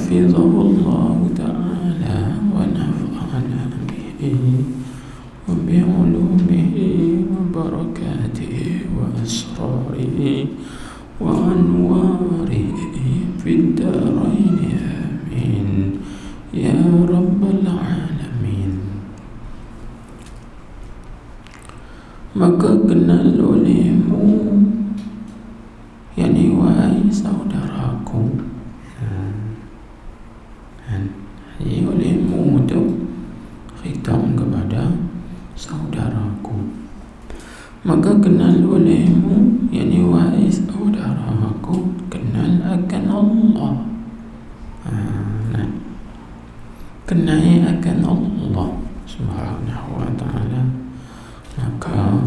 حفظه الله تعالى ونفعنا به وبعلومه وبركاته وأسراره وأنواره في الدارين آمين يا رب العالمين. Maka kenal olehmu, yakni wahai saudaraku, ini olehmu itu khitab kepada saudaraku. Maka kenal olehmu, yakni wahai saudaraku, kenal akan Allah. Kenal akan Allah Subhanahu wa ta'ala. Maka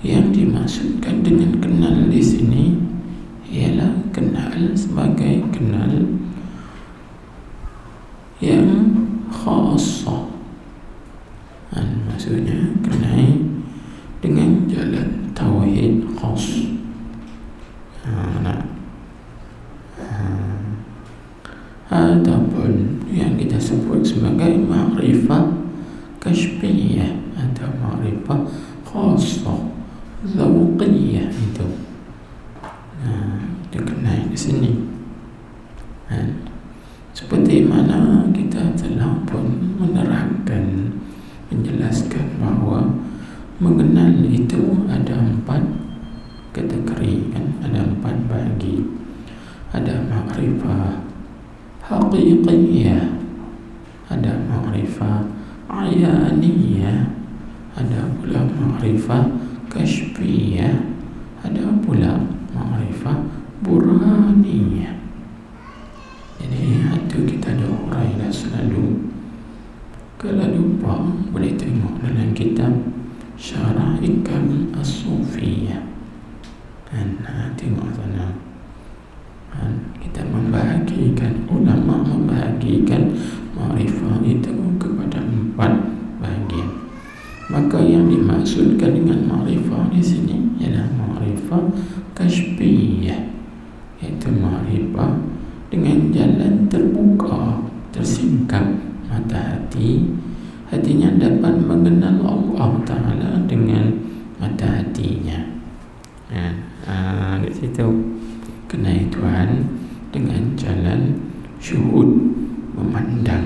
yang dimaksudkan dengan kenal di sini ialah kenal sebagai kenal yang khasah. Maksudnya kenal dengan jalan tauhid khas. Adapun yang kita sebut sebagai ma'rifah kashfiyah atau ma'rifah khasah zawqiyah itu dikenai di sini. Seperti mana kita telah pun menerangkan, menjelaskan bahawa mengenal itu ada 4 kategori, kan? Ada 4 bagi. Ada ma'rifah haqiqiyah, ada ma'rifah ayaniyah, ada pula ma'rifah kashfiyah, ada pula ma'rifah burhaniyah. Jadi itu kita dah urai dah selalu. Kalau lupa boleh tengok dalam kitab Syarah Hikam As-Sufiyah. Tengok sana. Kita membahagikan, ulama membahagikan ma'rifah itu kepada 4 bahagian. Maka yang dimaksudkan dengan ma'rifah di sini ialah ma'rifah kashfiyah, iaitu ma'rifah dengan jalan terbuka, tersingkap mata hatinya dapat mengenal Allah Ta'ala dengan mata hatinya. Di situ kenal Tuhan dengan jalan syuhud, memandang.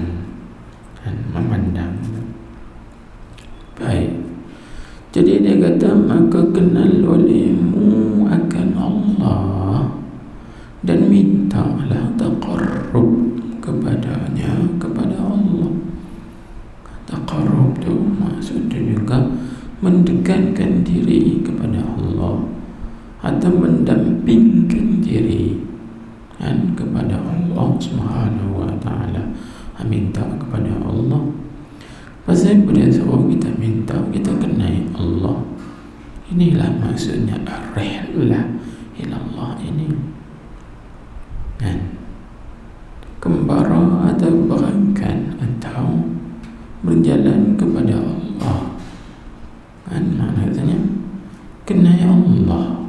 Baik. Jadi dia kata, maka kenal olehmu akan Allah dan mintalah taqarrub kepadanya, kepada Allah. Taqarrub itu maksudnya juga mendekatkan diri kepada Allah atau mendampingkan diri kepada Allah Subhanahu wa ta'ala. Minta kepada Allah. Pasal pada suruh kita minta, kita kenal Allah. Inilah maksudnya ar-rihlah ilallah ini. Kembara atau berangkat atau berjalan kepada Allah. Maksudnya kenal Allah,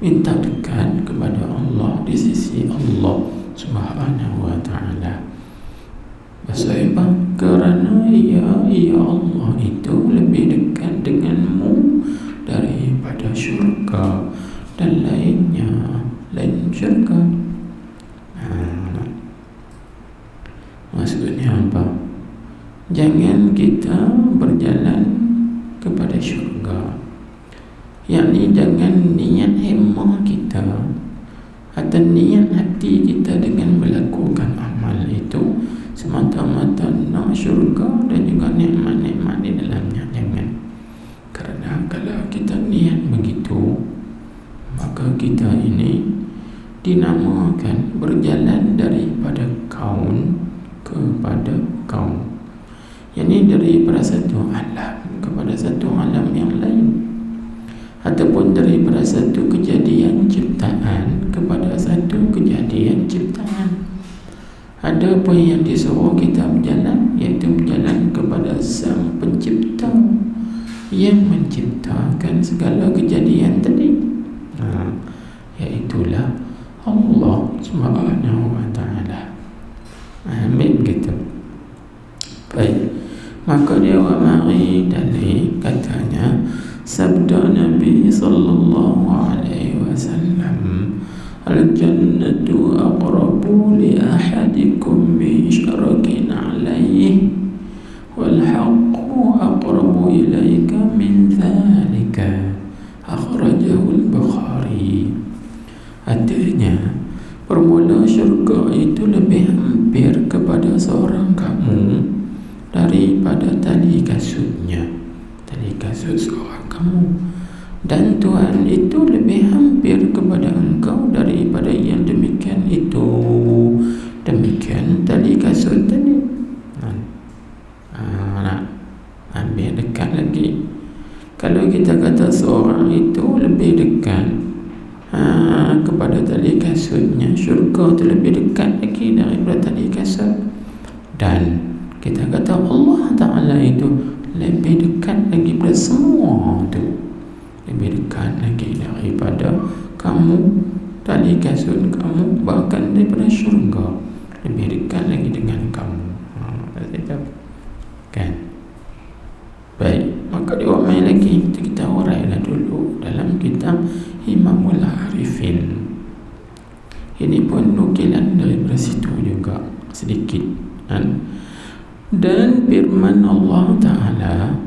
minta dekat kepada Allah di sisi Allah Subhanahu wa ta'ala. Pasal apa? Kerana ya Allah itu lebih dekat denganmu daripada syurga dan lainnya, lain syurga. Maksudnya apa? Jangan kita berjalan kepada syurga, yakni jangan niat hemah kita atau niat hati kita dengan melakukan amal itu semata-mata nak syurga dan juga nikmat-nikmat di dalamnya. Jangan. Kerana kalau kita niat begitu, maka kita ini dinamakan berjalan daripada kaun kepada kaun, yakni daripada satu alam kepada satu alam yang lain, ataupun daripada satu kejadian ciptaan kepada satu kejadian ciptaan. Ada apa yang disuruh kita berjalan, iaitu berjalan kepada Sang Pencipta yang menciptakan segala kejadian tadi, iaitulah Allah Subhanahu wa ta'ala. Maka dia mari dalil katanya sabda Nabi sallallahu alaihi wasallam, al-jannatu aqrabu li ahadikum min syarakin alaihi wal haqqu aqrabu ilaika min dhalika, akhrajahu al-Bukhari. Artinya permula syurga itu lebih hampir kepada seorang kamu daripada tali kasutnya, tali kasut seorang kamu. Dan Tuhan itu lebih hampir kepada engkau daripada yang demikian itu. Demikian tali kasut tadi. Nak ambil dekat lagi. Kalau kita kata seorang itu lebih dekat kepada tali kasutnya, syurga itu lebih dekat lagi daripada tali kasut. Dan kita kata Allah Ta'ala itu lebih dekat lagi pada semua tu, lebih dekat lagi daripada kamu, tali kasut kamu, bahkan daripada syurga, lebih dekat lagi dengan kamu. Kan? Baik, maka diwamai lagi kita urailah dulu dalam kitab Imamul Arifin. Ini pun nukilan daripada situ juga sedikit kan? Dan firman Allah Ta'ala,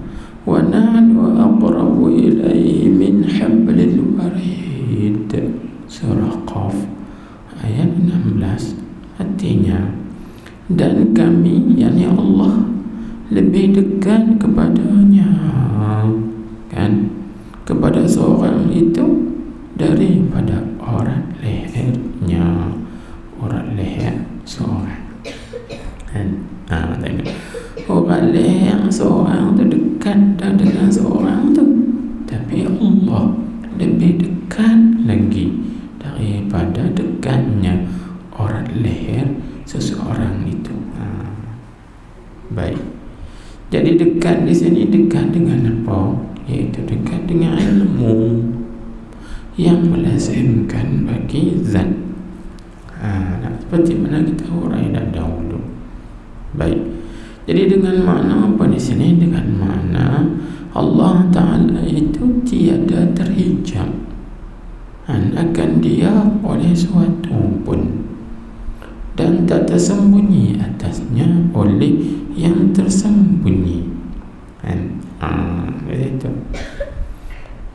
wa nahnu aqrabu ilaihi min hablil warid, surah Qaf ayat 16. Artinya, dan kami, yakni Allah, lebih dekat kepadanya, kan, kepada seorang itu daripada urat lehernya, urat leher seorang. Tengok, urat leher seorang tu dekat dengan seorang tu, tapi Allah lebih dekat lagi daripada dekatnya urat leher seseorang itu. Baik. Jadi dekat di sini dekat dengan apa? Iaitu dekat dengan ilmu yang melazimkan bagi zat. Seperti mana kita urai dah dahulu. Baik. Jadi dengan makna apa di sini? Dengan makna Allah Ta'ala itu tiada terhijab akan dia oleh suatu pun, dan tak tersembunyi atasnya oleh yang tersembunyi. Itu.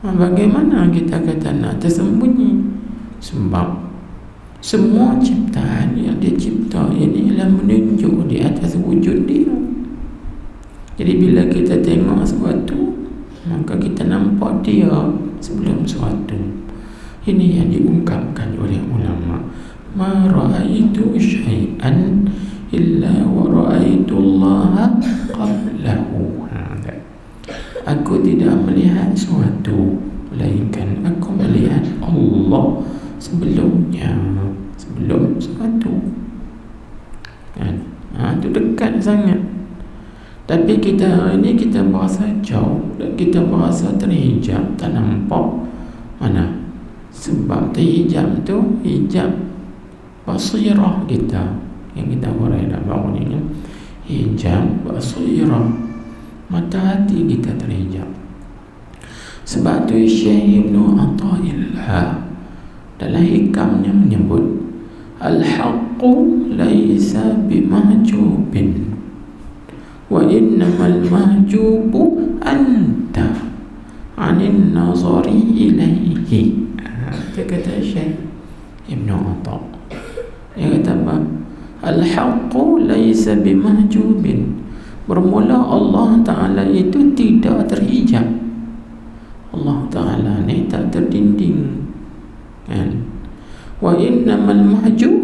Bagaimana kita kata nak tersembunyi? Sebab semua ciptaan yang dia cipta ini ialah menunjuk di atas wujud dia. Jadi bila kita tengok sesuatu, maka kita nampak dia sebelum sesuatu. Ini yang diungkapkan oleh ulama. Ma ra'aitu syai'an illa wa ra'aitu Allah qablahu. Aku tidak melihat sesuatu melainkan aku melihat Allah sebelumnya, sebelum sesuatu. Kan? Itu dekat sangat. Tapi kita hari ini kita berasa jauh dan kita berasa terhijab, tak nampak mana. Sebab terhijab tu hijab basirah kita yang kita urai dah baru ni, hijab basirah, mata hati kita terhijab. Sebab tu Syekh Ibn Atha'illah dalam hikamnya menyebut al-haqqu laisa bimahjubin wa innamal mahjubu anta anin nazari ilaihi. Dia kata Syekh Ibn Atha', dia kata apa? Al-haqqu laisa bimahjubin, bermula Allah Ta'ala itu tidak terhijab. Allah Ta'ala ni tak terdinding, kan? Wa innamal mahjub,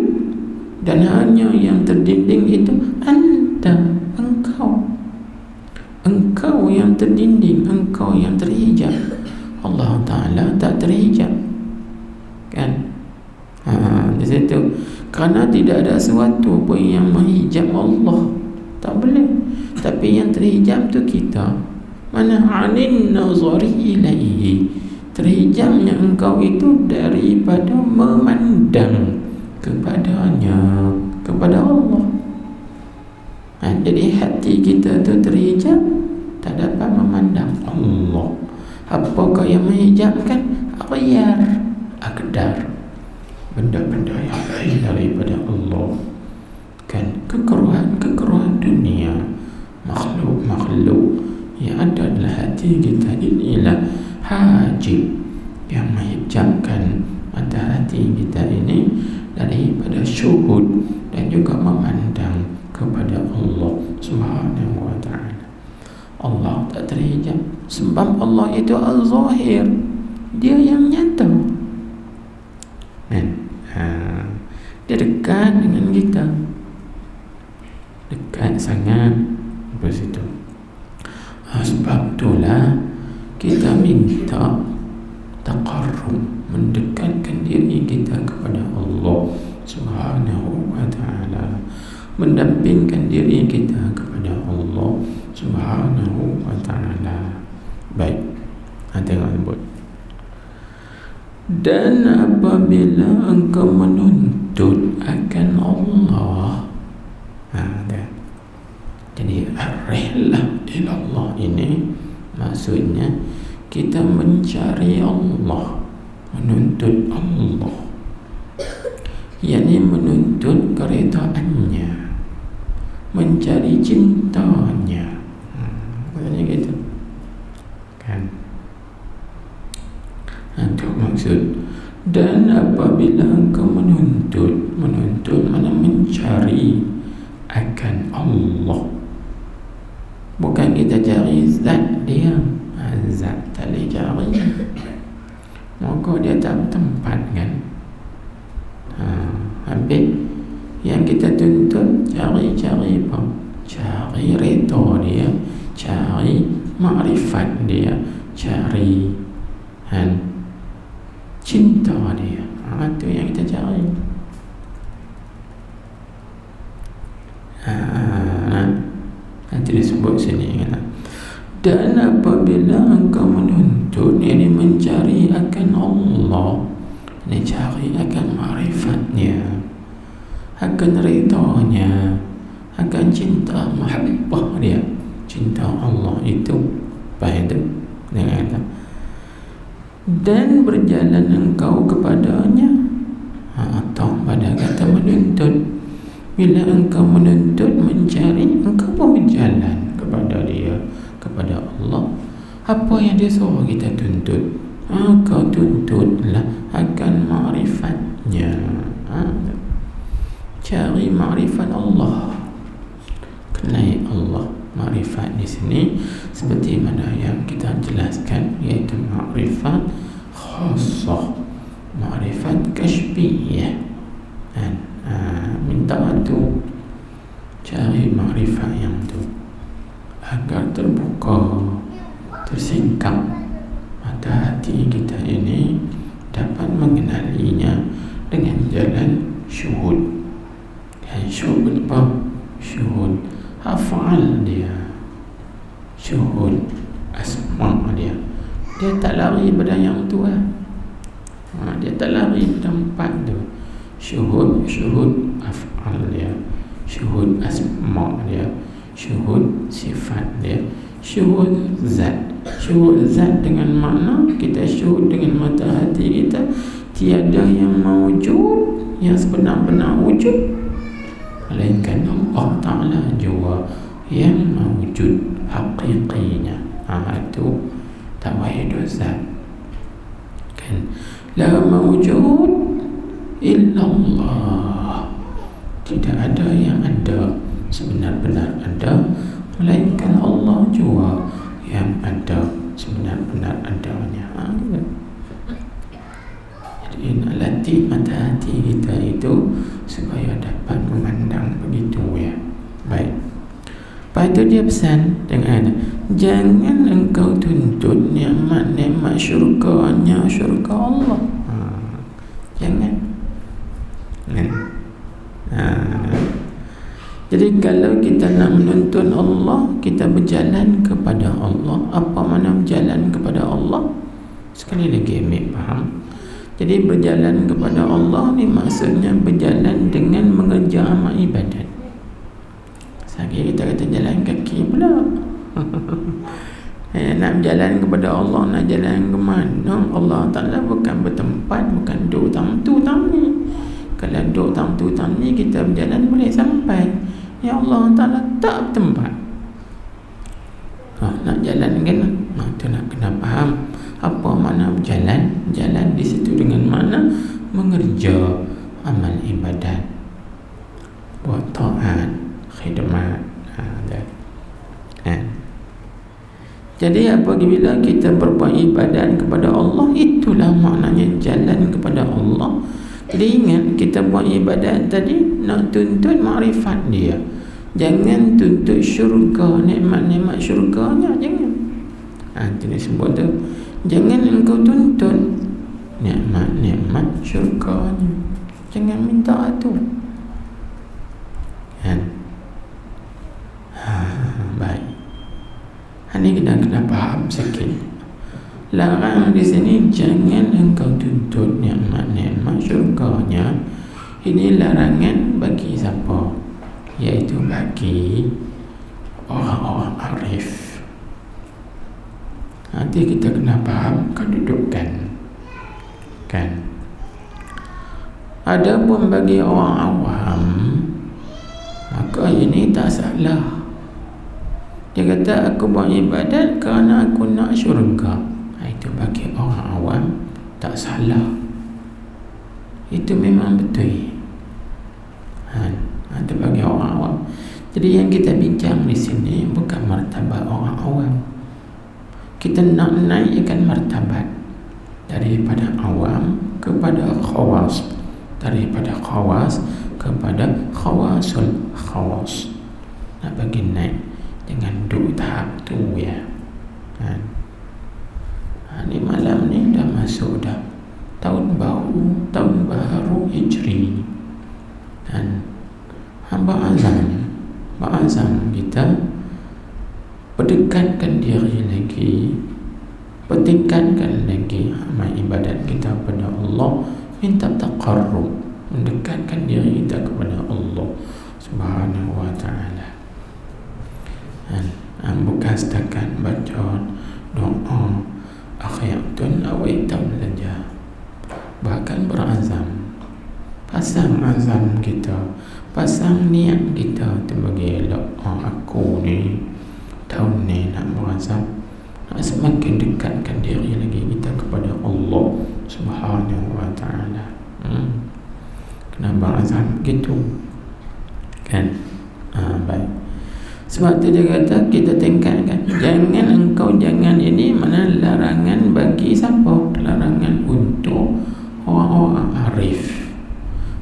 dan hanya yang terdinding itu anta, engkau. Engkau yang terdinding, engkau yang terhijab. Allah Ta'ala tak terhijab, kan? Di situ, kerana tidak ada sesuatu pun yang menghijab Allah, tak boleh. Tapi yang terhijab tu kita. Mana anin nazari ilaihi, terhijabnya engkau itu daripada memandang kepadanya, kepada Allah. Jadi hati kita tu terhijab, tak dapat memandang Allah. Apakah yang menghijabkan? Aghyar, akdar, benda-benda yang lain daripada Allah, kan, kekeruhan dunia, makhluk-makhluk yang ada dalam hati kita. Inilah hajib yang menghijabkan mata hati kita ini daripada syuhud dan juga memandang kepada Allah Subhanahu wa ta'ala. Allah tak terhijab sebab Allah itu al-zahir, dia yang nyata, kan? Dia dekat dengan kita, dekat sangat di situ. Sebab itulah kita minta taqarrub, mendekatkan diri kita kepada Allah Subhanahu wa ta'ala, mendampingkan diri kita kepada Allah Subhanahu wa ta'ala. Baik, tengok sebut. Dan apabila engkau menuntut akan Allah, jadi ar-rihlah ilallah ini maksudnya kita mencari Allah, menuntut Allah, yakni menuntut keredaannya, mencari cintanya, maksudnya gitu, kan? Itu maksud. Dan apabila engkau menuntut mana mencari akan Allah, bukan kita cari zat dia, zat tak boleh cari, maka dia tak tempat, kan? Habis yang kita tuntut cari apa? Cari reda dia, cari makrifat dia, cari cinta dia. Itu yang kita cari. Nanti disebut sini, kan? Dan apabila engkau menuntut, ini mencari akan Allah, ini cari akan ma'rifatnya, akan ridanya, akan cinta mahabbah dia, cinta Allah itu apa itu? Dan berjalan engkau kepadanya, atau pada kata menuntut. Bila engkau menuntut, mencari, engkau pun berjalan kepada dia, kepada Allah. Apa yang dia suruh kita tuntut, kau tuntutlah akan ma'rifatnya. Cari ma'rifat Allah, kenai Allah. Ma'rifat di sini seperti mana yang kita jelaskan, iaitu ma'rifat khassah, ma'rifat kashfiyah, kan? Minta tu, cari ma'rifat yang tu agar terbuka, tersingkap mata hati kita ini, dapat mengenalinya dengan jalan syuhud. Dan syuhud apa? Syuhud af'al dia, syuhud asma' dia. Dia tak lari pada yang tu, dia tak lari pada empat tu. Syuhud af'al dia, syuhud asma' dia, syuhud sifat dia, syuhud zat. Syuhud zat dengan makna kita syuhud dengan mata hati kita, tiada yang mawujud, yang sebenar-benar wujud, melainkan Allah Ta'ala jua yang mawujud hakikinya. Itu tauhid zat, kan? La mawujud illallah, tidak ada yang ada sebenar-benar ada, melainkan Allah jua yang ada sebenar-benar adanya. Jadi latih mata hati kita itu supaya dapat memandang begitu, ya. Baik. Lepas itu dia pesan dengan jangan engkau tuntut nikmat-nikmat syurganya syurga Allah. Jangan. Jadi kalau kita nak menuntut Allah, kita berjalan kepada Allah. Apa makna berjalan kepada Allah? Sekali lagi ambil faham. Jadi berjalan kepada Allah ni maksudnya berjalan dengan mengerja amal ibadat. Sekali kita Nak berjalan kepada Allah, nak jalan ke mana? Allah Ta'ala bukan bertempat, bukan duduk tam ni. Kalau duduk tam ni kita berjalan boleh sampai. Ya Allah Ta'ala tak bertempat. Nak jalan kan? Itu nak kena faham apa makna berjalan. Jalan di situ dengan mana mengerja amal ibadat, buat taat, khidmat. Jadi apabila kita berbuat ibadat kepada Allah, itulah maknanya jalan kepada Allah. Jadi ingat, kita buat ibadat tadi nak tuntut makrifat dia. Jangan tuntut syurga, nikmat-nikmat syurganya, jangan. Itu disebut tu. Jangan engkau tuntut nikmat-nikmat syurganya. Jangan minta tu. Kan? Baik. Ini kena faham sikit. Larang di sini jangan engkau tuntut nikmat-nikmat syurganya. Ini larangan bagi siapa? Iaitu bagi orang-orang arif. Nanti kita kena faham kedudukan. Kan? Adapun bagi orang awam, maka ini tak salah. Dia kata aku buat ibadat kerana aku nak syurga. Itu bagi orang awam tak salah. Itu memang betul. Itu bagi orang awam. Jadi yang kita bincang di sini bukan martabat orang awam. Kita nak naikkan martabat daripada awam kepada khawas, daripada khawas kepada khawasul khawas. Nak bagi naik, jangan duduk tahap tu ya. Ni malam ni dah masuk dah tahun baru Hijri. Dan hamba azam kita berdekatkan diri lagi, pertingkatkan lagi amal ibadat kita kepada Allah, minta taqarrub, mendekatkan diri kita kepada Allah Subhanahu wa ta'ala. Bukan setakat baca doa akhiyatun awaitam saja, bahkan berazam, pasang azam kita, pasang niat kita sebagai aku ni tahun ni nak berazam, nak semakin dekatkan diri lagi kita kepada Allah Subhanahu wa ta'ala. Kena berazam gitu kan. Baik. Sebab tu dia kata kita tingkatkan. Jangan ini mana larangan bagi siapa? Larangan untuk orang-orang arif,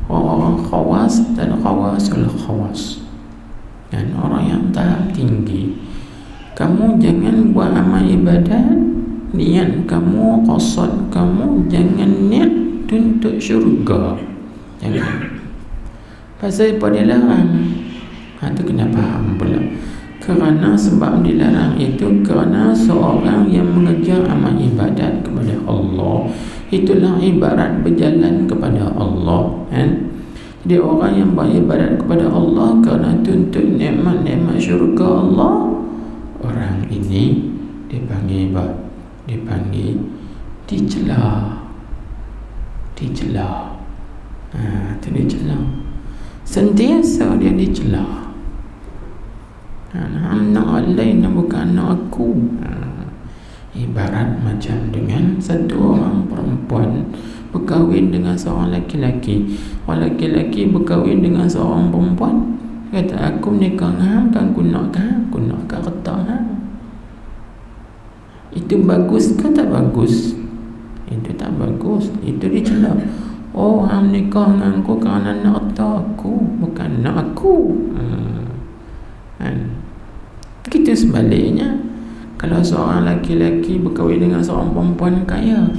orang-orang khawas dan khawasul khawas, dan orang yang tahap tinggi. Kamu jangan buat amal ibadat, niat kamu, qasad kamu jangan niat tuntut syurga. Jangan. Pasal apa dia larang? Itu kena faham pula. Kerana sebab dilarang itu kerana seorang yang mengejar amal ibadat kepada Allah, itulah ibarat berjalan kepada Allah kan? Jadi orang yang beribadat kepada Allah kerana tuntut nikmat-nikmat syurga Allah, orang ini dipanggil apa? Dipanggil dicela. Dicela. Itu dicela. Sentiasa dia dicela. Anak lain bukan anak aku. Ibarat macam dengan satu orang perempuan berkahwin dengan seorang laki-laki. Orang laki-laki berkahwin dengan seorang perempuan, kata aku nikah hang kan aku nak kata hang. Itu bagus ke tak bagus? Itu tak bagus. Itu dicela. Oh, hang nikah dengan aku kerana nak kata aku, bukan nak aku. Begitu sebaliknya, kalau seorang laki-laki berkahwin dengan seorang perempuan kaya,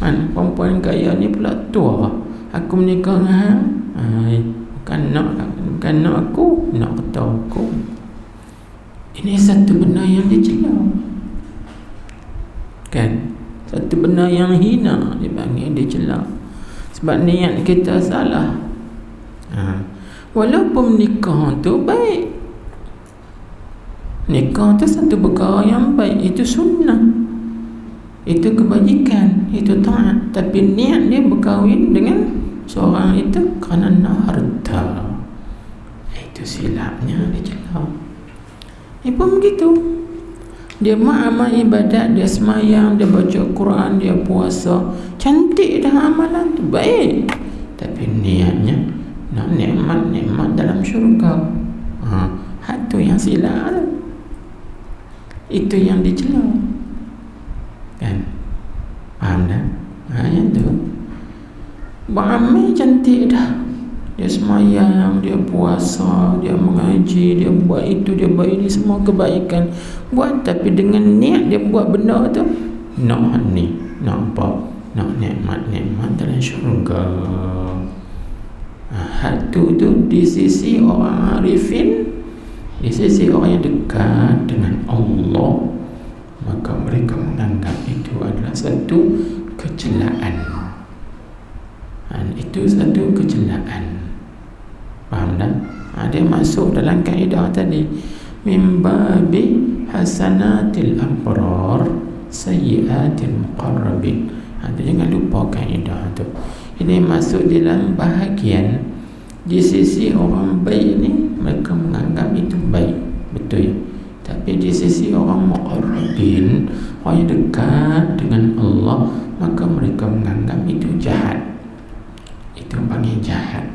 perempuan kaya ni pula tua, aku menikah dengan bukan nak aku, nak kata aku. Ini satu benda yang dicela kan, satu benda yang hina dipanggil dicela. Sebab niat kita salah. Walaupun nikah tu baik, Nikah tu satu perkara yang baik, itu sunnah, itu kebajikan, itu taat. Tapi niat dia berkahwin dengan seorang itu kerana nak harta, itu silapnya dia celah. Dia pun begitu. Dia amal ibadat, dia semayang, dia baca Quran, dia puasa, cantik dah amalan tu, baik. Tapi niatnya nak nikmat-nikmat dalam syurga. Itu yang silap tu. Itu yang dicela, kan? Faham tak? Yang tu beramal cantik dah, dia semayang, dia puasa, dia mengaji, dia buat itu, dia buat ini, semua kebaikan buat. Tapi dengan niat dia buat benda tu nak ni, nak apa? Nak nikmat-nikmat dalam syurga. Hatu tu di sisi orang arifin, di sisi orang yang dekat dengan Allah, maka mereka menganggap itu adalah satu kecelaan. Itu satu kecelaan. Faham tak? Dia masuk dalam kaedah tadi, mimbabi hasanatil abrar sayyiatil muqarrabin. Jangan lupa kaedah tu. Ini masuk dalam bahagian di sisi orang baik ni, mereka menganggap itu baik, betul. Tapi di sisi orang muqarrabin, orang yang dekat dengan Allah, maka mereka menganggap itu jahat. Itu panggil jahat.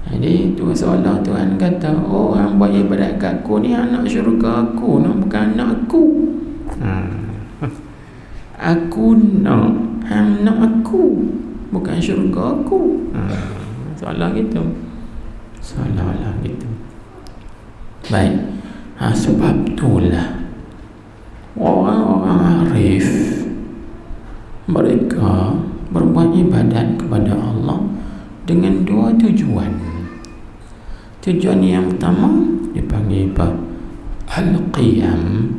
Jadi tu seolah Tuhan kata, orang buat ibadat kat aku ni anak syurga aku, bukan anak aku. Aku nak, hang nak aku, bukan syurga aku. Seolah gitu, seolah-olah gitu. Baik. Sebab itulah orang-orang arif, mereka berbuat ibadat kepada Allah dengan dua tujuan. Tujuan yang pertama dipanggil apa? Al-qiyam.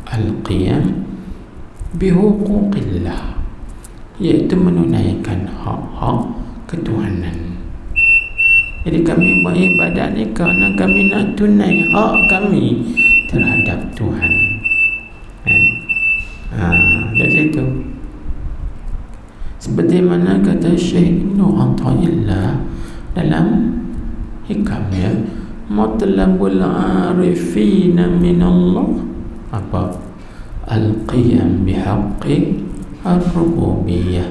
Al-qiyam bihuquqillah, iaitu menunaikan hak-hak ketuhanan. Jadi kami buat ibadat ni kerana kami nak tunai hak kami terhadap Tuhan. Dari situ, seperti mana kata Syekh Ibn Athaillah dalam hikamnya, matlabul arifina minallah apa? Al-qiyam bihaqqi ar-rububiyyah.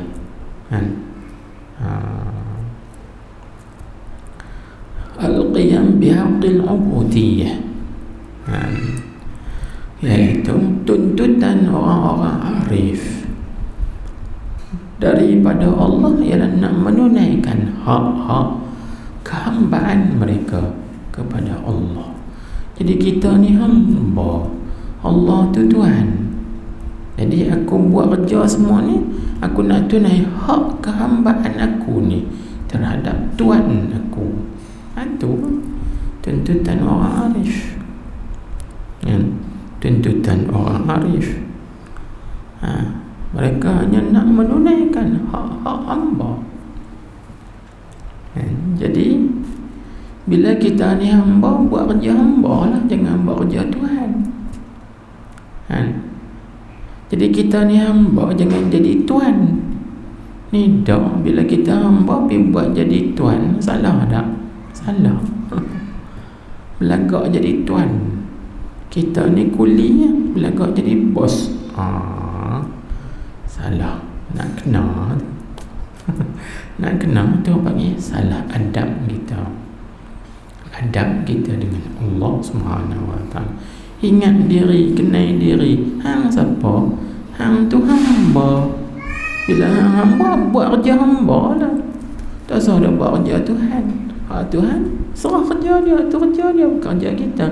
Al-qiyam bihaqqi al-ubudiyyah, iaitu tuntutan orang-orang arif daripada Allah ialah nak menunaikan hak-hak kehambaan mereka kepada Allah. Jadi kita ni hamba, Allah tu Tuhan. Jadi aku buat kerja semua ni, aku nak tunai hak kehambaan aku ni terhadap Tuhan aku. Itu tuntutan orang arif. Tuntutan orang arif. Mereka hanya nak menunaikan hak-hak hamba. Jadi bila kita ni hamba, buat kerja hamba lah, jangan buat kerja Tuhan. Jadi kita ni hamba, jangan jadi Tuhan. Ni dah, bila kita hamba pergi buat jadi Tuhan, salah tak? Salah. Belagak jadi Tuhan. Kita ni kuli, belagak jadi bos. Salah. Nak kena nak kena tu panggil salah adab kita. Adab kita dengan Allah Subhanahu Wa Taala. Ingat diri, kenal diri. Hang siapa? Hang tu hamba. Bila hang hamba, buat kerja hamba lah. Tak usah dah buat kerja Tuhan. Tuhan serah kerja dia, tu kerja dia, bukan kerja kita.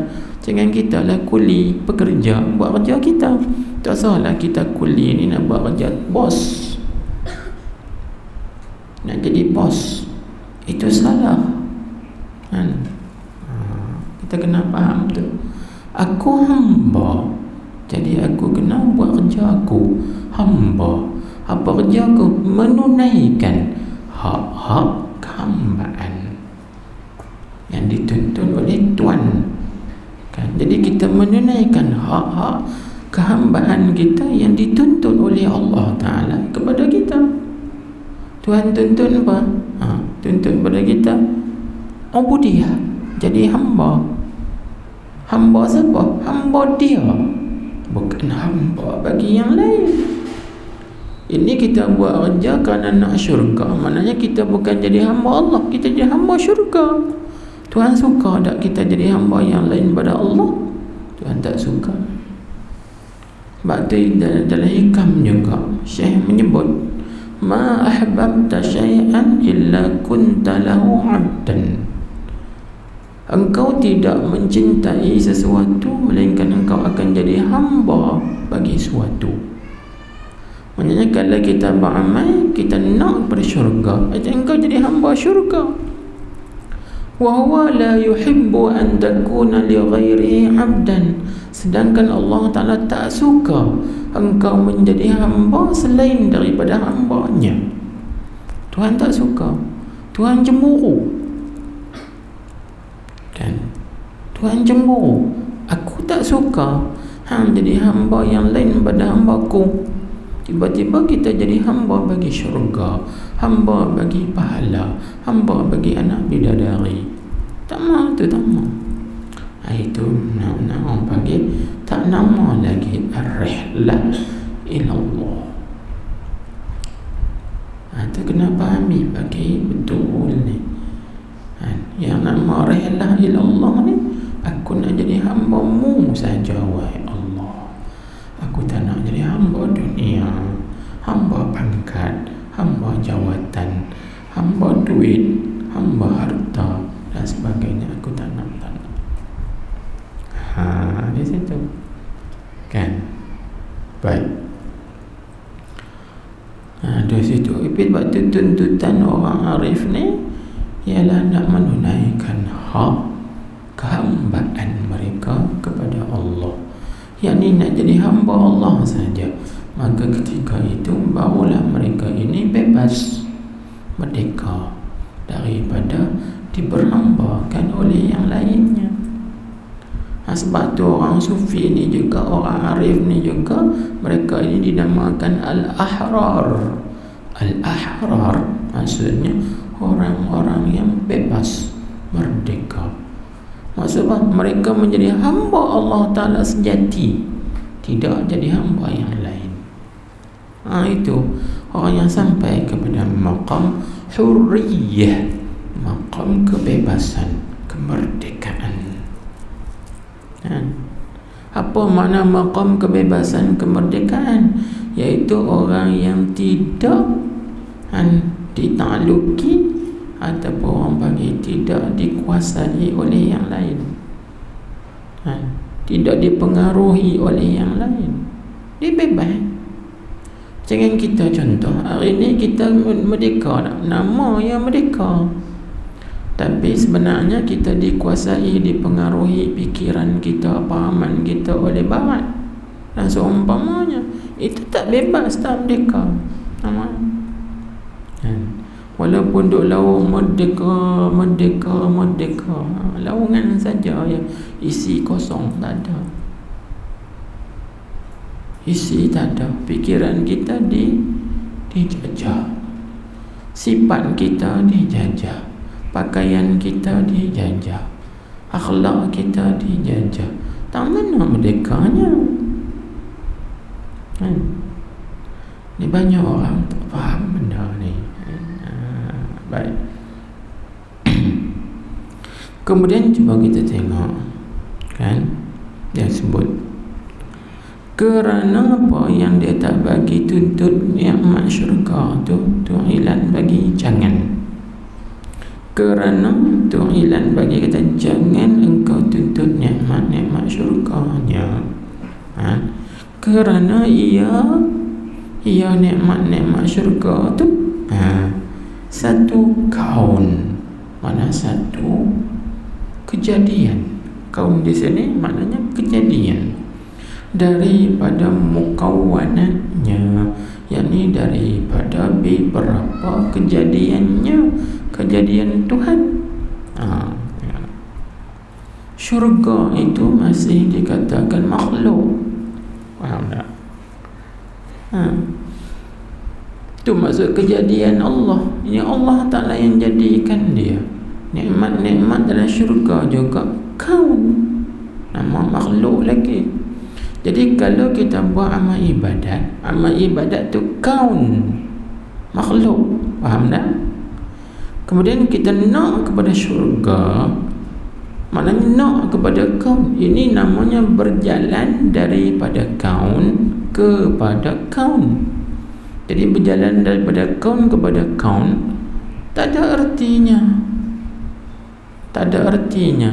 Jangan kita lah kuli pekerja buat kerja kita. Tak usah lah kita kuli ni nak buat kerja bos, nak jadi bos. Itu salah. Kita kena faham tu. Aku hamba, jadi aku kena buat kerja aku hamba. Apa kerja aku? Menunaikan hak-hak kehambaan. yang dituntun oleh Tuhan kan. Jadi kita menunaikan hak-hak kehambaan kita yang dituntun oleh Allah Ta'ala kepada kita. Tuhan tuntun apa? Tuntun kepada kita ubudiyah, jadi hamba. Hamba siapa? Hamba dia, bukan hamba bagi yang lain. Ini kita buat kerja kerana nak syurga, maknanya kita bukan jadi hamba Allah, kita jadi hamba syurga. Tuhan suka tak kita jadi hamba yang lain pada Allah? Tuhan tak suka. Sebab tu dalam hikam juga Syekh menyebut, ma ahbabta syai'an illa kunta lahu 'abdan. Engkau tidak mencintai sesuatu melainkan engkau akan jadi hamba bagi sesuatu. Maksudnya kalau kita beramal, kita nak pada syurga, engkau jadi hamba syurga. Wa huwa la yuhibbu an takuna li ghairihi 'abdan. Sedangkan Allah Ta'ala tak suka engkau menjadi hamba selain daripada hambanya. Tuhan tak suka. Tuhan cemburu kan? Tuhan cemburu. Aku tak suka hang jadi hamba yang lain pada hambaku. Tiba-tiba kita jadi hamba bagi syurga, hamba bagi pahala, hamba bagi anak bidadari. Tak mau tu, tak mau. Itu nak orang panggil tak nama lagi ar-rihlah ilallah. Itu kena fahami bagi betul ni. Yang nama rihlah ilallah ni, aku nak jadi hamba-Mu saja wahai Allah. Aku tak nak jadi hamba dunia, hamba pangkat, hamba jawatan, hamba duit, hamba harta dan sebagainya. Aku tak nak. Di situ kan. Baik. Di situ waktu tuntutan orang arif ni ialah nak menunaikan hak kehambaan mereka kepada Allah, yakni nak jadi hamba Allah saja. Maka ketika itu barulah mereka ini bebas, merdeka daripada diberhambakan oleh yang lainnya. Sebab tu orang sufi ni juga, orang arif ni juga, mereka ini dinamakan al-ahrar. Al-ahrar maksudnya orang-orang yang bebas, merdeka. Maksudnya mereka menjadi hamba Allah Ta'ala sejati, tidak jadi hamba yang lain. Itu orang yang sampai kepada maqam hurriyah, maqam kebebasan, kemerdekaan. Apa makna maqam kebebasan kemerdekaan? Iaitu orang yang tidak ditakluki ataupun orang panggil tidak dikuasai oleh yang lain, tidak dipengaruhi oleh yang lain. Dia bebas. Jangan kita contoh, hari ni kita merdeka, nama yang merdeka, tapi sebenarnya kita dikuasai, dipengaruhi fikiran kita, pahaman kita oleh barat dan seumpamanya. Itu tak bebas, tak merdeka namanya. Walaupun duk laung merdeka, laungan saja yang isi kosong, tak ada isi, tak ada. Fikiran kita dijajah, sifat kita dijajah, pakaian kita dijajah, akhlak kita dijajah. Tak mana merdekanya. Ni banyak orang tak faham benda ni. Baik. Kemudian cuba kita tengok kan, dia sebut kerana apa yang dia tak bagi tuntut nikmat syurga tu ilan bagi jangan. Kerana ilan bagi kata jangan engkau tuntut nikmat syurganya. Kerana ia nikmat syurga tu satu kaun, mana satu kejadian. Kaun di sini maknanya kejadian daripada mukawwanatnya, yakni daripada beberapa kejadiannya, kejadian Tuhan. syurga itu masih dikatakan makhluk. Faham tak? Itu maksud kejadian Allah. Ini Allah Ta'ala yang jadikan dia. Nikmat-nikmat dalam syurga juga kaun, nama makhluk lagi. Jadi kalau kita buat amal ibadat tu kaun, makhluk. Faham tak? Kemudian kita nak kepada syurga, maknanya nak kepada kaun. Ini namanya berjalan daripada kaun kepada kaun. Jadi berjalan daripada kaun kepada kaun tak ada artinya. Tak ada artinya.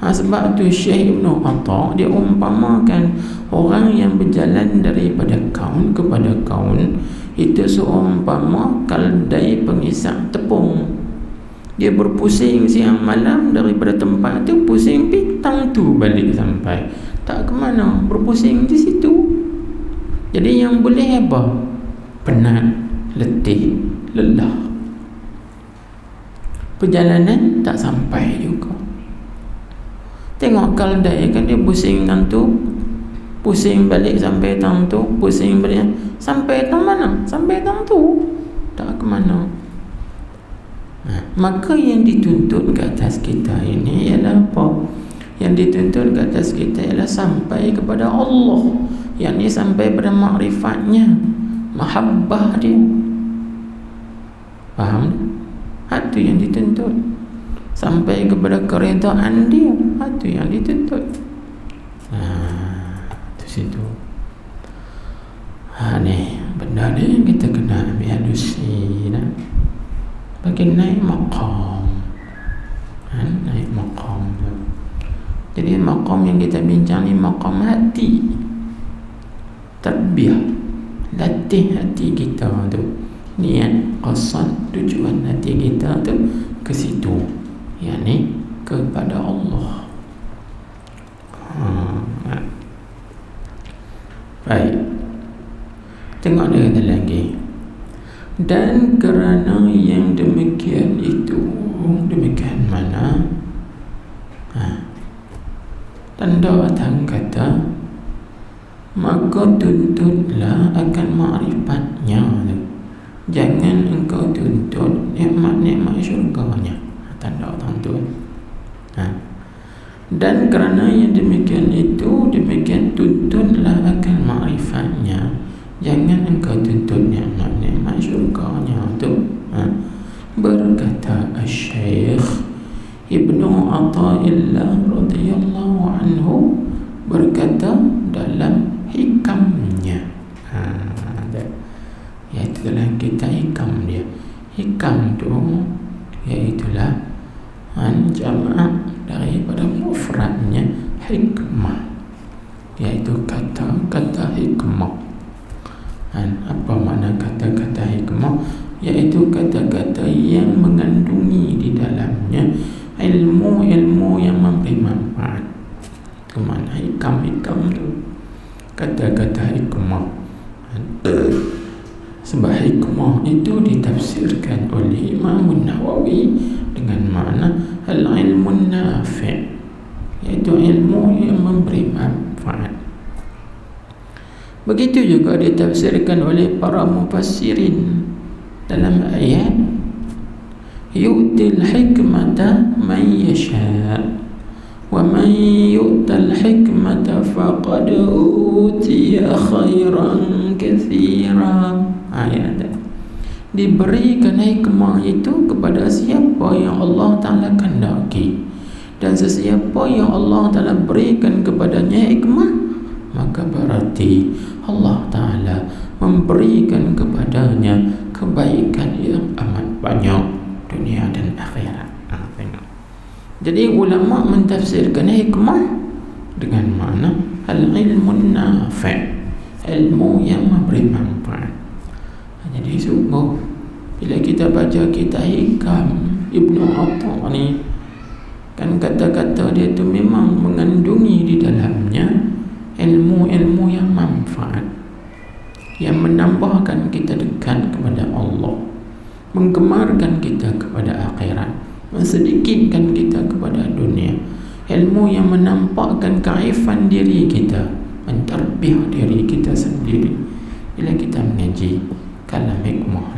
Sebab tu Syekh Ibn Atta dia umpamakan orang yang berjalan daripada kaun kepada kaun itu seumpama keldai pengisap tepung. Dia berpusing siang malam daripada tempat tu, pusing petang tu balik sampai. Tak ke mana, berpusing di situ. Jadi yang boleh apa? Penat, letih, lelah. Perjalanan tak sampai juga. Tengok keldai kan dia pusing tang tu, pusing balik sampai tang tu, pusing balik sampai tang mana? Sampai tang tu. Tak ke mana. Maka yang dituntut ke atas kita ini ialah apa? Yang dituntut ke atas kita ialah sampai kepada Allah, yang ni sampai pada makrifatnya, mahabbah dia. Faham? Itu yang dituntut. Sampai kepada keredaan dia, itu yang dituntut. Itu situ. Ni benda ni kita kena ambil halusi dah. Bagi naik maqam, naik maqam tu. Jadi maqam yang kita bincang ni maqam hati, tarbiyah, latih hati kita tu, niat, qasad, tujuan hati kita tu ke situ, yakni kepada Allah. Baik, tengok dia kata lagi. Dan kerana yang demikian itu, demikian mana? Tanda datang kata, maka tuntutlah akan ma'rifatnya. Jangan engkau tuntut nikmat-nikmat syurganya. Tanda datang tu. Dan kerana yang demikian itu, demikian tuntutlah akan ma'rifatnya. Jangan engkau tuntut nikmat-nikmat syurganya tu. Berkata Syekh Ibn Atha'illah radhiyallahu anhu, berkata dalam hikamnya, iaitu dalam kita hikam dia. Hikam tu iaitulah jamak daripada mufradnya hikmah, iaitu kata-kata hikmah. Apa makna kata-kata hikmah? Iaitu kata-kata yang mengandungi di dalamnya ilmu-ilmu yang memberi manfaat. Itu makna hikam-hikam tu, kata-kata hikmah. Sebab hikmah itu ditafsirkan oleh Imam Nawawi dengan makna al-ilmun nafi', iaitu ilmu yang memberi manfaat. Begitu juga ditafsirkan oleh para mufassirin dalam ayat yu'til hikmata man yasha' wa man yu'tal hikmata faqad utiya khairan katsira. Ayat diberikan hikmah itu kepada siapa yang Allah Ta'ala kehendaki, dan sesiapa yang Allah Ta'ala berikan kepadanya hikmah, maka berarti Allah Ta'ala memberikan kepadanya kebaikan yang amat banyak dunia dan akhirat. Jadi ulama mentafsirkan hikmah dengan makna al-ilmun nafi', ilmu yang memberi manfaat. Jadi sungguh bila kita baca kitab hikam Ibn Atta ni, kan kata-kata dia tu memang mengandungi di dalamnya ilmu-ilmu yang manfaat, yang menambahkan kita dekat kepada Allah, menggemarkan kita kepada akhirat, mensedikitkan kita kepada dunia, ilmu yang menampakkan kearifan diri kita, menterbiah diri kita sendiri bila kita mengaji kalam hikmah.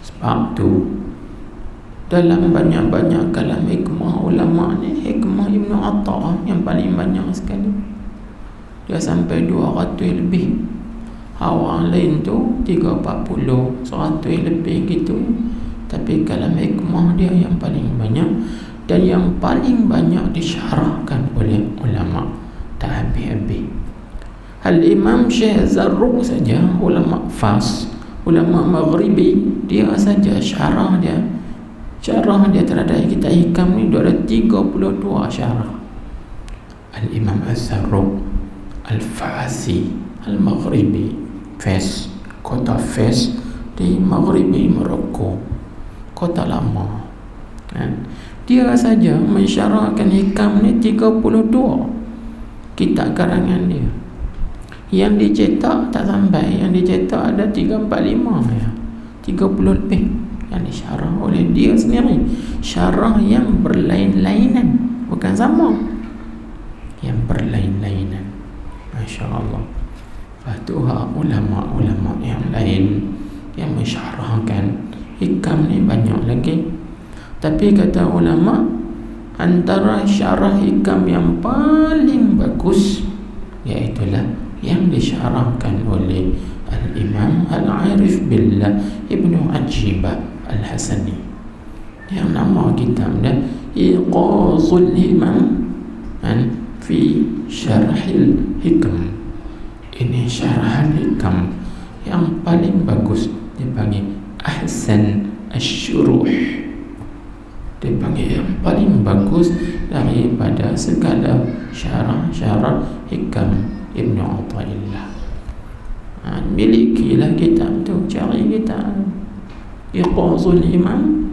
Sebab tu dalam banyak-banyak kalam hikmah ulama ni, hikmah Ibn Atta yang paling banyak sekali, dia sampai 200 lebih. Orang lain tu 340, 100 lebih gitu. Tapi kalam hikmah dia yang paling banyak, dan yang paling banyak disyarahkan oleh ulama tak habis-habis. Al-Imam Syekh Zarruq saja, ulama Fas, ulama Maghribi, dia saja syarah dia terhadap kitab hikam ni ada 32 syarah. Al-Imam Az-Zarruq Al-Fasi Al-Maghribi, Fes, kota Fes di Maghribi Morocco, kota lama. Dia saja mensyarahkan hikam ni 32 kitab karangan dia. Yang dicetak tak sampai, yang dicetak ada 345 ya, 30 lebih yang disyarah oleh dia sendiri. Syarah yang berlain-lainan, bukan sama, yang berlain-lainan. Masya Allah. Lepas tu ulama-ulama yang lain yang mensyarahkan hikam ni banyak lagi. Tapi kata ulama, antara syarah hikam yang paling bagus iaitulah yang disyarahkan oleh Al-Imam Al-Arif Billah Ibnu Ajibah Al-Hasani, yang nama kitabnya Iqazul Himam fi Syarhil Hikam. Ini syarahan hikam yang paling bagus, dipanggil Ahsan Asy-Syuruh. Dipanggil yang paling bagus daripada segala syarah-syarah hikam Ibn Athaillah. Milikilah kitab tu, cari kitab Iqazul Imam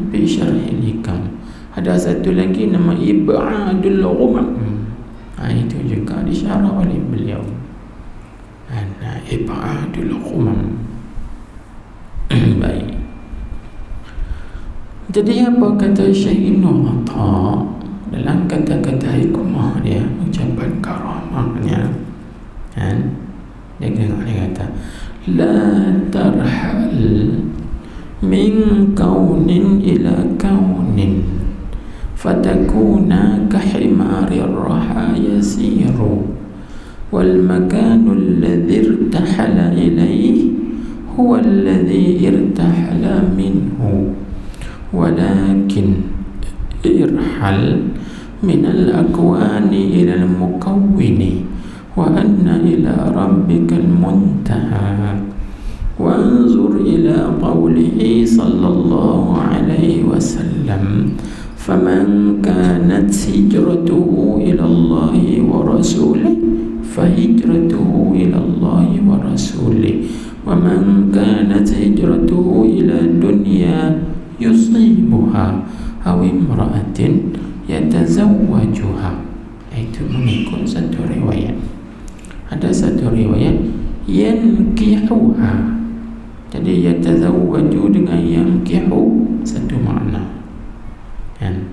fi Syarhil Hikam. Ada satu lagi nama Ib'adul Ghumam, itu juga disyarah oleh beliau. Ib'adul Ghumam. Baik. Jadi apa kata Syekh Ibn Atta dalam kata-kata hikmah dia, ucapan karamahnya, dia kata la tarhal min kaunin ila kaunin fatakuna kahimari raha yasiru wal makanu alladhi irtahala ilayhi huwa alladhi irtahala minhu walakin irhal min al-akwani ila al-mukawwini wa anna ila rabbikal muntaha wa anzur ila qawlihi sallallahu alaihi wasallam faman kanat hijratuhu ila Allahi wa rasulihi fahijratuhu ila Allahi wa rasulihi wa man kanat hijratuhu ila dunya yusibuha aw imra'atin yatazawwajuha. Itu mengikut satu riwayat. Ada satu riwayat yankihuha, jadi yatazawwaju dengan yankihu satu makna kan.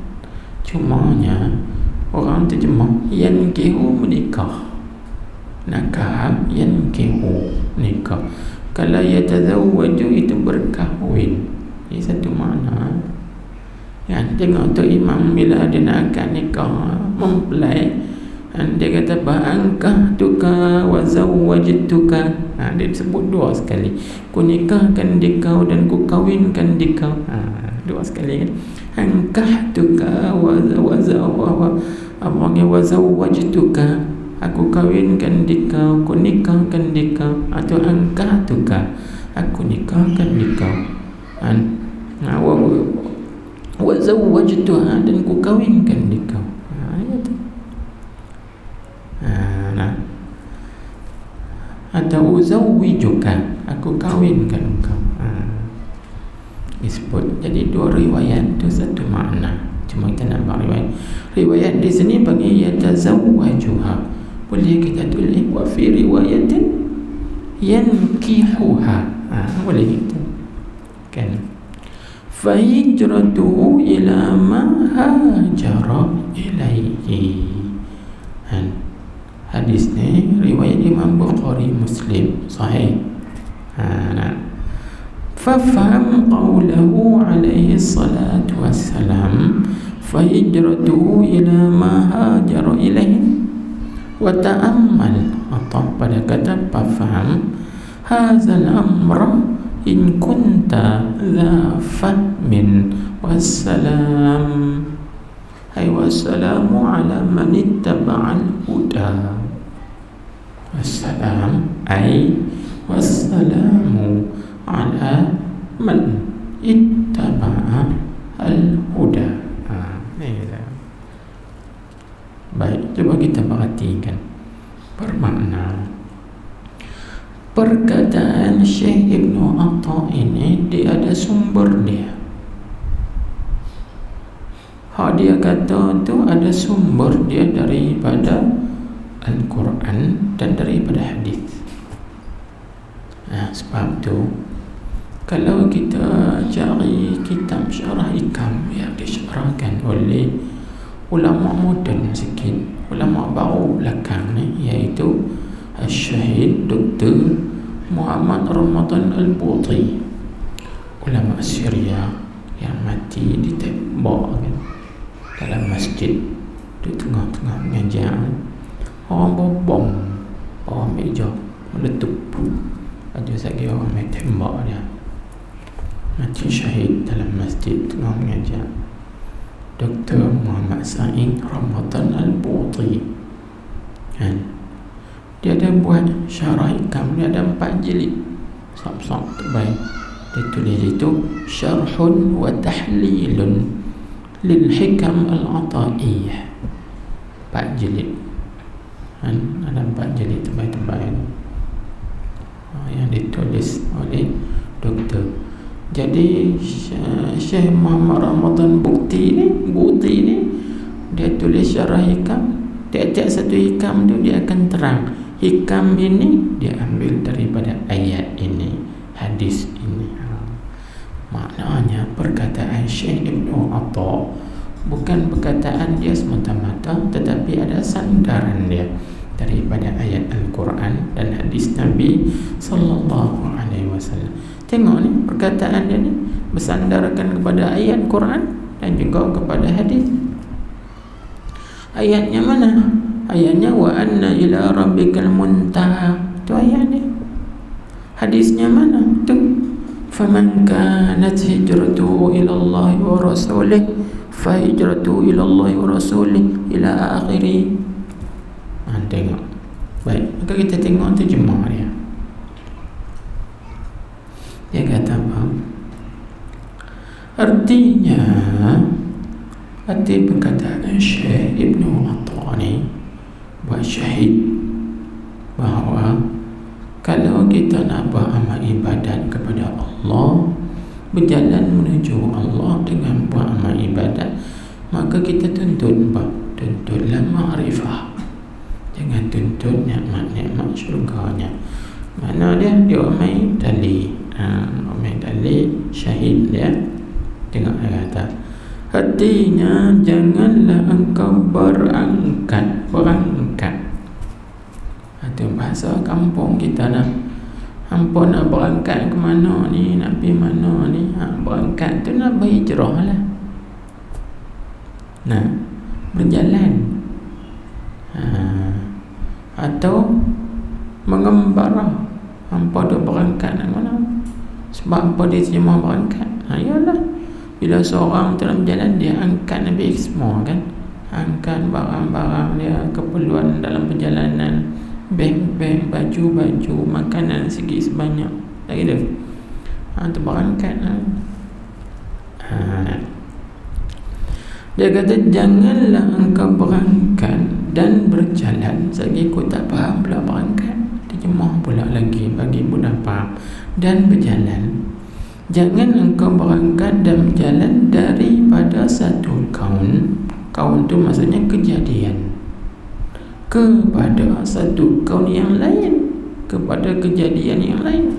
Cumanya orang terjemah yankihu menikah, nakah, yankihu nikah. Kalau yatazawwaju itu berkahwin, ini satu makna. Yang tengok tu imam bila dia nak akan nikah mempelai, dia kata ba'angkah tuka wa zawwajtuka. Dia sebut dua sekali, ku nikahkan dikau dan ku kawinkan dikau. Dua sekali kan. Angkah tuka wa zawwajtuka, aku kawinkan dikau, ku nikahkan dikau. Atau angkah tuka, aku nikahkan dikau. Wa zawwajtuha, dan ku kawinkan dikau. Itu. Atau uzawwijuka, aku kawinkan engkau. Disebut. Jadi dua riwayat itu satu makna. Cuma kita nampak riwayat di sini bagi yatazawwajuha, boleh kita tulis wa fi riwayatin yankihuha. Boleh gitu kan. fahijratuhu ila ma hajara ilaihi. Hadis ni riwayat Imam Bukhari, Muslim, sahih. Fafham qawlahu alaihi salatu wassalam fahijratuhu ila ma hajara ilaihi wa ta'ammal, atau pada kata fafham hazal amra in kunta dha fahmin wassalam, ay wassalamu ala man ittaba'al huda. Wassalam ay wassalamu ala man ittaba'a al-huda. Baik, coba kita perhatikan bermakna perkataan Syekh Ibnu Atha ini. Dia ada sumber dia. Dia kata tu ada sumber dia daripada Al-Quran dan daripada hadis. Sebab tu kalau kita cari kitab syarah hikam yang disyarahkan oleh ulama moden sikit, ulama baru belakang ni, iaitu Syahid Dr. Muhammad Ramadan Al-Buti, ulama Syria yang mati ditembak kan, dalam masjid di tengah-tengah mengajar. Orang bom, orang meja meletup, ada lagi orang main tembak dia, mati syahid dalam masjid tengah mengajar. Dr. Muhammad Sa'id Ramadan Al-Buti kan, dia ada buat syarah hikam, dia ada 4 jilid, sab-sab terbaik. Dia tulis itu syarhun wa tahlilun lil hikam al-ataiyah, 4 jilid kan, ada 4 jilid terbaik-terbaik yang ditulis oleh doktor. Jadi Syekh Muhammad Ramadan Buti ni dia tulis syarah hikam. Tiap-tiap satu hikam tu dia akan terang, hikam ini dia ambil daripada ayat ini, hadis ini. Maknanya perkataan Syekh Ibnu Atha bukan perkataan dia semata-mata, tetapi ada sandaran dia daripada ayat Al-Quran dan hadis Nabi sallallahu alaihi wasallam. Tengok ni, perkataan dia ni bersandarkan kepada ayat Quran dan juga kepada hadis. Ayatnya mana? Ayatnya wa anna ila rabbikal muntaha, tu ayat ni. Hadisnya mana? Tu faman kanat hijratuhu ila Allah wa rasulih fa hijratuhu ila Allah wa rasulih ila akhirih. Tengok. Baik, maka kita tengok terjemah dia. Dia kata apa? Arti perkataan Syekh Ibnu Atha ni buat syahid bahawa kalau kita nak beramal ibadat kepada Allah, berjalan menuju Allah dengan buat amal ibadat, maka kita tuntutlah ma'rifah. Jangan tuntut nikmat-nikmat syurganya. Mana dia main tali, main tali syahid dia. Tengok dia kata, artinya janganlah engkau berangkat. Itu bahasa kampung kita dah. Hampa nak berangkat ke mana ni, nak pergi mana ni, berangkat tu nak berhijrah lah, nak berjalan, atau mengembara. Hampa duk berangkat nak mana? Sebab apa dia terjemah berangkat? Yalah, bila seorang dalam jalan, dia angkat Nabi semua kan, angkat barang-barang dia, keperluan dalam perjalanan, beg-beg, baju-baju, makanan segi sebanyak lagi dah. Itu berangkat lah. Dia kata janganlah engkau berangkat dan berjalan. Lagi aku tak faham pula berangkat, terjemah pula lagi bagi mudah faham. Dan berjalan, jangan engkau berangkat dan berjalan daripada satu kaun tu maksudnya kejadian, kepada satu kaun yang lain, kepada kejadian yang lain.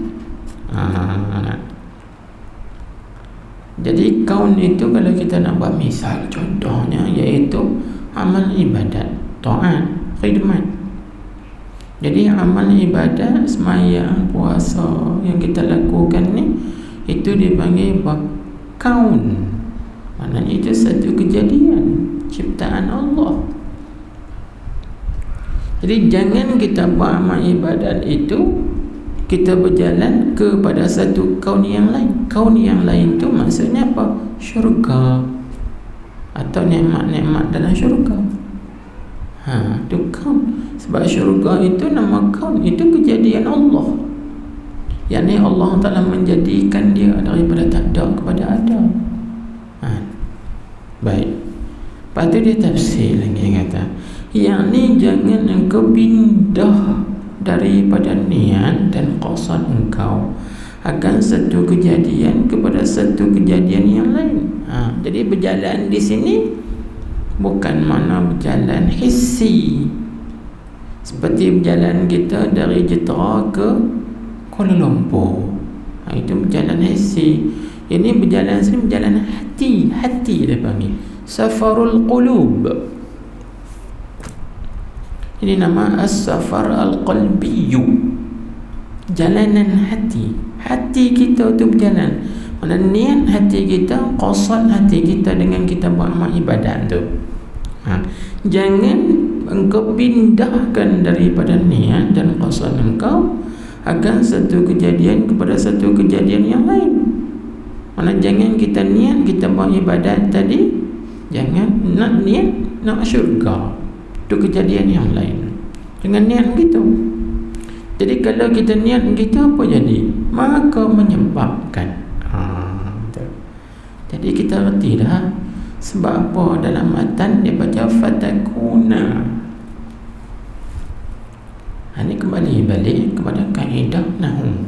Jadi kaun itu kalau kita nak buat misal contohnya, iaitu amal ibadat, taat, khidmat. Jadi amal ibadat, sembahyang, puasa yang kita lakukan ni, itu dipanggil kaun. Maknanya itu satu kejadian ciptaan Allah. Jadi jangan kita buat amal ibadat itu kita berjalan kepada satu kaun yang lain. Kaun yang lain tu maksudnya apa? Syurga atau nikmat-nikmat dalam syurga. Itu kaun. Sebab syurga itu nama kaun, itu kejadian Allah. Yang ni Allah Ta'ala menjadikan dia daripada tak ada kepada ada. Baik. Lepas tu dia tafsir lagi, kata, yang ni jangan engkau pindah daripada niat dan qasad engkau akan satu kejadian kepada satu kejadian yang lain. Jadi berjalan di sini bukan makna berjalan hissi, seperti berjalan kita dari Jitra ke Kuala Lumpur. Itu berjalan hissi. Ini berjalan sini berjalan hati. Hati dia panggil safarul qulub. Ini nama as-safar al-qalbiyyu, jalanan hati. Hati kita tu berjalan. Mana niat hati kita, qasad hati kita dengan kita buat amal ibadat tu. Jangan engkau pindahkan daripada niat dan qasad engkau akan satu kejadian kepada satu kejadian yang lain. Mana jangan kita niat kita buat ibadat tadi, jangan nak niat nak syurga, itu kejadian yang lain dengan niat begitu. Jadi kalau kita niat begitu, apa jadi? Maka menyebabkan jadi kita reti dah sebab apa dalam matan dia baca fatakuna. Ini kembali balik kepada kaedah nahwu.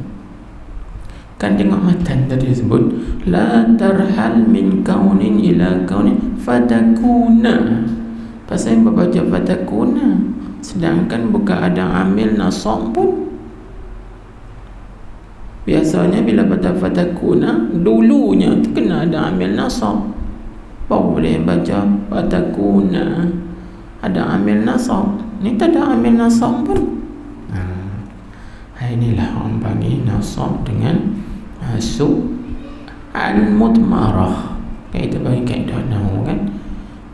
Kan tengok matan tadi sebut la tarhal min kaunin ila kaunin fatakuna. Pasal baca fatakuna, sedangkan bukan ada amil nasab pun. Biasanya bila baca fatakuna, dulunya tu kena ada amil nasab, baru boleh baca fatakuna ada amil nasab. Ni tak ada amil nasab pun. Inilah orang panggil nasab dengan masuk al-mutmarah. Kita bagi kaedah nahwu kan.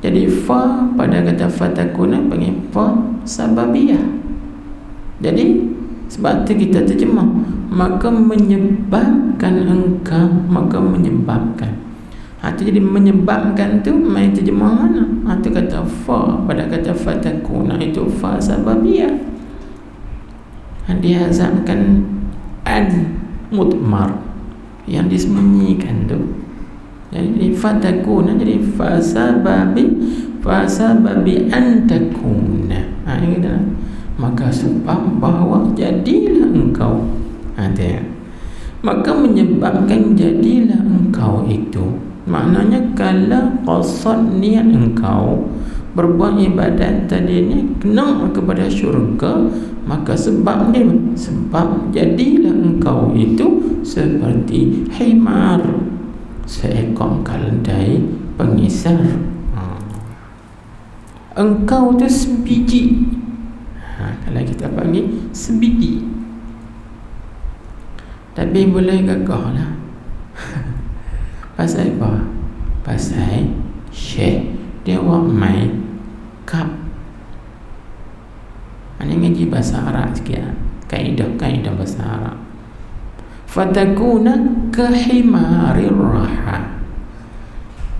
Jadi fa pada kata fatakuna panggil fa sababiyah. Jadi sebab tu kita terjemah maka menyebabkan engkau, maka menyebabkan. Itu jadi menyebabkan tu mai terjemah mana? Itu kata fa pada kata fatakuna, itu fa sababiyah. Dihazamkan an mutmar yang disembunyikan tu. Jadi fatakuna jadi fasababi antakuna. Maka sebab bahawa jadilah engkau. Maka menyebabkan jadilah engkau itu. Maknanya kalau qasad niat engkau berbuat ibadat tadi ni kena kepada syurga, maka sebab ni, sebab jadilah engkau itu seperti himar, seekor keledai pengisar. Engkau tu sebiji. Kalau kita panggil sebiji, tapi boleh gagah lah. Pasal apa? Pasal syekh dia buat main kap. Ini ngaji bahasa Arab sikit, kaedah bahasa Arab. Fatakuna kahimarir raha.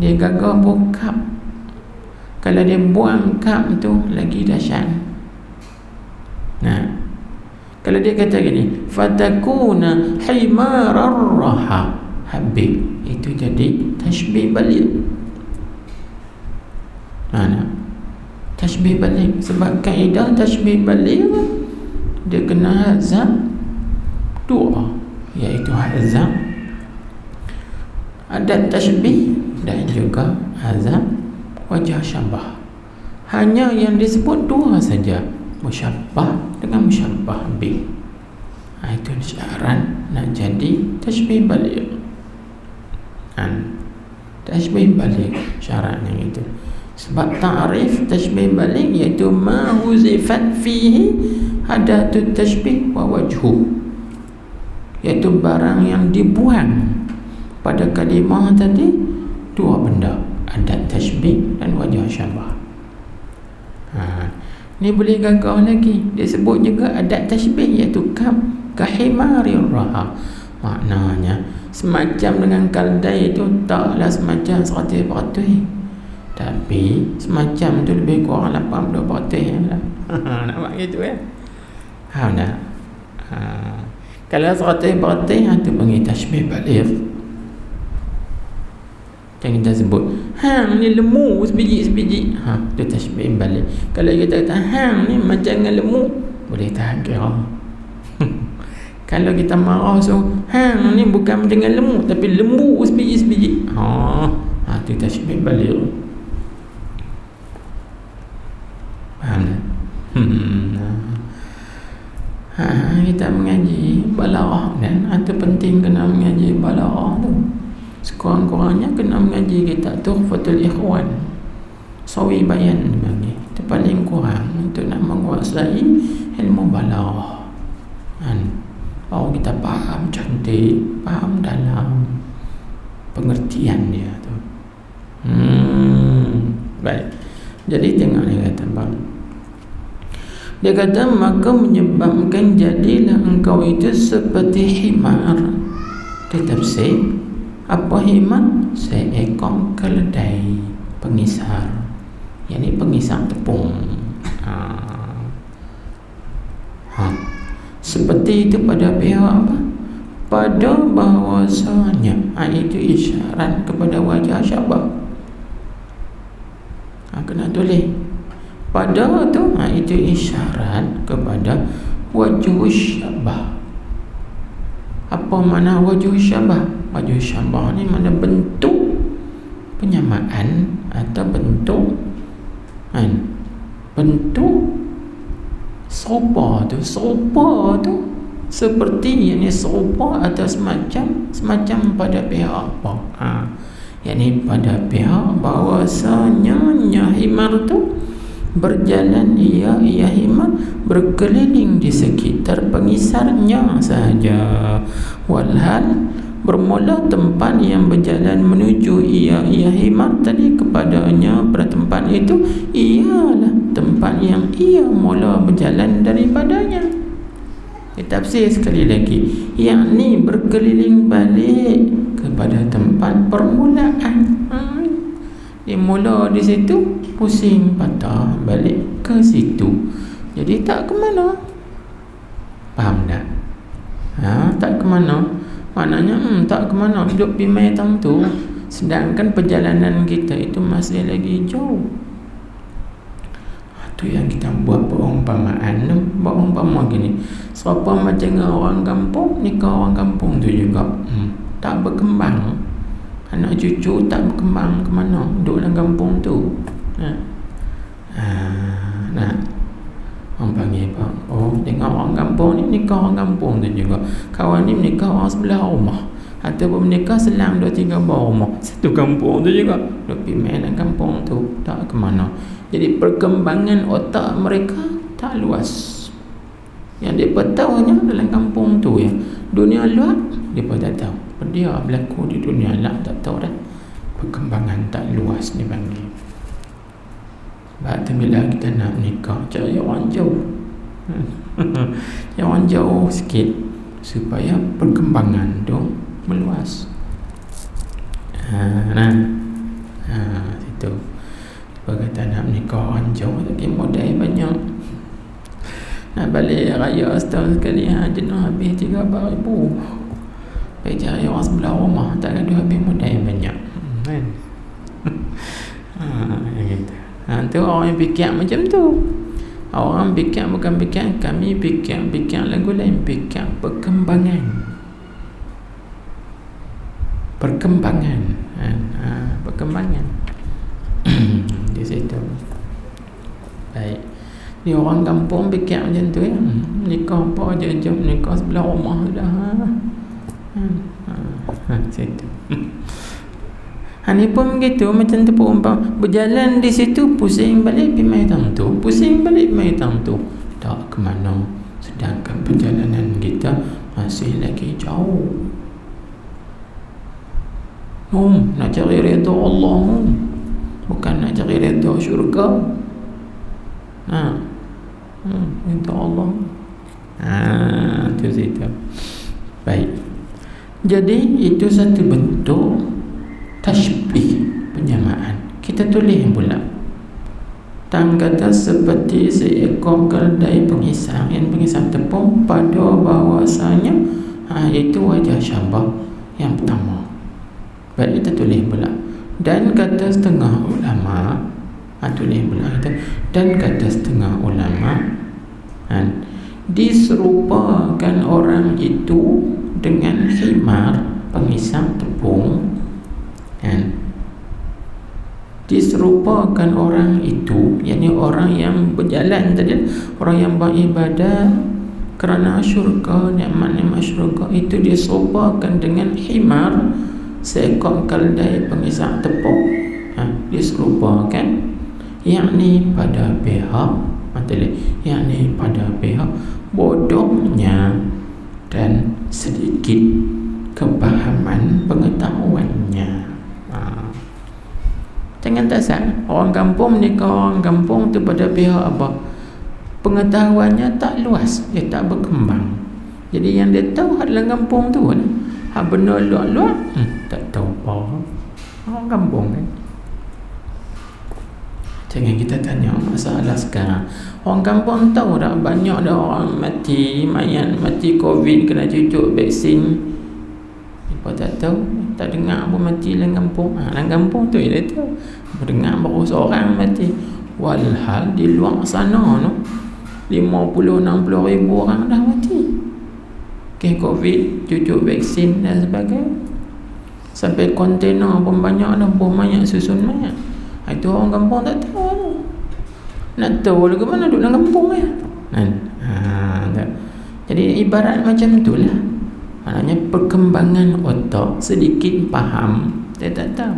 Dia gagah buat kap. Kalau dia buang kap tu lagi dahsyat. Kalau dia kata gini, fatakuna himarar raha, habis itu jadi tashbih balik. Tashbih balik. Sebab kaedah tashbih balik dia kena hazam dua, iaitu hazam adat tashbih dan juga hazam wajah syabah. Hanya yang disebut dua saja, musyabbah dengan musyabbah bih. Itu syarat nak jadi tashbih balik. Tashbih balik syaratnya itu. Sebab ta'rif tashbih balik iaitu ma huzifat fihi hadatut tashbih wa wajhu, iaitu barang yang dibuang pada kalimah tadi dua benda, adat tashbih dan wajah syabah. Ni boleh gagah lagi. Dia sebut juga adat tashbih iaitu kahimarir raha. Maknanya semacam dengan kaldai itu taklah semacam 100%, tapi semacam tu lebih kurang 80% lah. Nampak gitu faham tak? Kalau 100% tu panggil tashbih baligh. Jangan kita sebut hang ni lemu sebiji-sebiji, tu tashbih baligh. Kalau kita kata hang ni macam dengan lemu, boleh tahan kira. Kalau kita marah hang ni bukan macam dengan lemu tapi lembu sebiji-sebiji, tu tashbih baligh. Faham tak? Kita mengaji balaghah kan, itu penting kena mengaji balaghah tu. Sekurang-kurangnya kena mengaji kita Tuhfatul Ikhwan, Sawi Bayan dipanggil. Itu paling kurang untuk nak menguasai ilmu balaghah. Baru kita faham cantik, faham dalam pengertian dia tu. Baik. Jadi tengok dia kata bang. Dia kata maka menyebabkan jadilah engkau itu seperti himar. Dia tafsir apa himar? Seekor keledai pengisar, yakni pengisar tepung. Seperti itu pada pihak apa? Pada bahawasanya itu isyarat kepada wajah syabah. Kena tulis pada tu, itu isyarat kepada wajah syabah. Apa makna wajah syabah? Wajah syabah ni mana bentuk penyamaan atau bentuk bentuk serupa tu seperti, yakni serupa atau semacam pada pihak apa? Yakni pada pihak bahawasanya himar tu berjalan, ia himar berkeliling di sekitar pengisarnya sahaja, walhal bermula tempat yang berjalan menuju ia himar tadi kepadanya pada tempat itu ialah tempat yang ia mula berjalan daripadanya. Tafsir sekali lagi, yakni berkeliling balik kepada tempat permulaan. Dia mula di situ, pusing patah balik ke situ. Jadi tak ke mana. Faham tak? Tak ke mana. Maknanya tak ke mana, hidup pimai tang tu. Sedangkan perjalanan kita itu masih lagi jauh. Itu yang kita buat perumpamaan. Berumpama gini, siapa macam orang kampung, nikah orang kampung tu juga tak berkembang. Anak cucu tak berkembang ke mana, duduk dalam kampung tu. Orang panggil apa? Tengok orang kampung ni, nikah orang kampung tu juga. Kawan ni menikah orang sebelah rumah, ataupun menikah selang 2-3 bawah rumah, satu kampung tu juga. Duduk pimai dalam kampung tu, tak ke mana. Jadi perkembangan otak mereka tak luas. Yang mereka tahunya dalam kampung tu ya. Dunia luar mereka tak tahu. Dia berlaku di dunia lah tak tahu dah. Perkembangan tak luas ni panggil. Sebab tu bila kita nak nikah, cari orang jauh. Cari orang jauh sikit supaya perkembangan tu meluas. Situ. Sebab kata nak menikah orang jauh lagi modal banyak. Nak balik raya setahun sekali jenuh habis 3,000. Baik cari orang sebelah rumah, tak ada habis modal banyak. Kan? Gitu. Tu orang yang fikir macam tu. Orang fikir bukan fikir kami, fikir lagu lain, fikir perkembangan. Perkembangan. Di situ. Baik. Ni orang kampung fikir macam tu ya. Nikah apa je nikah sebelah rumah dah. Situ. Ini pun begitu, macam tu perumpam berjalan di situ, pusing balik pergi mai tang tu, pusing balik mai tang tu, tak ke mana. Sedangkan perjalanan kita masih lagi jauh. Nak cari redha Allah, bukan nak cari redha syurga. Redha Allah. Itu situ. Baik. Jadi itu satu bentuk tashbih, penyamaan. Kita tulis pula. Tang kata seperti seekor keledai pengisang, yang pengisang tepung pada bahawasanya itu wajah syabah yang pertama. Baik, kita tulis pula. Dan kata setengah ulama, tulis pula kita. Dan kata setengah ulama, diserupakan orang itu dengan himar pengisang tepung, diserupakan orang itu, yakni orang yang berjalan tadi, orang yang beribadah kerana syurga, nikmat-nikmat syurga itu diserupakan dengan himar, seekor keledai pengisang tepung. Diserupakan, yakni pada pihak bodohnya dan sedikit kepahaman pengetahuannya. Jangan tak salah, orang kampung ni, orang kampung tu pada pihak apa? Pengetahuannya tak luas, dia tak berkembang. Jadi yang dia tahu adalah kampung tu kan. Benar luar-luar tak tahu apa. Orang kampung kan. Jangan kita tanya masalah sekarang. Orang kampung tahu tak banyak dah orang mati, mayat mati COVID kena cucuk vaksin. Mereka tak tahu, tak dengar pun mati dalam kampung. Dalam kampung tu dia tahu. Dengar baru seorang mati. Walhal di luar sana tu 50-60 ribu orang dah mati. COVID, cucuk vaksin dan sebagainya. Sampai kontainer pun banyak dah, bom mayat susun mayat. Itu orang kampung tak tahu. Nak tahu lagi mana duduk dalam kampung ya. Jadi ibarat macam itulah. Maknanya perkembangan otak sedikit faham, dia tak tahu.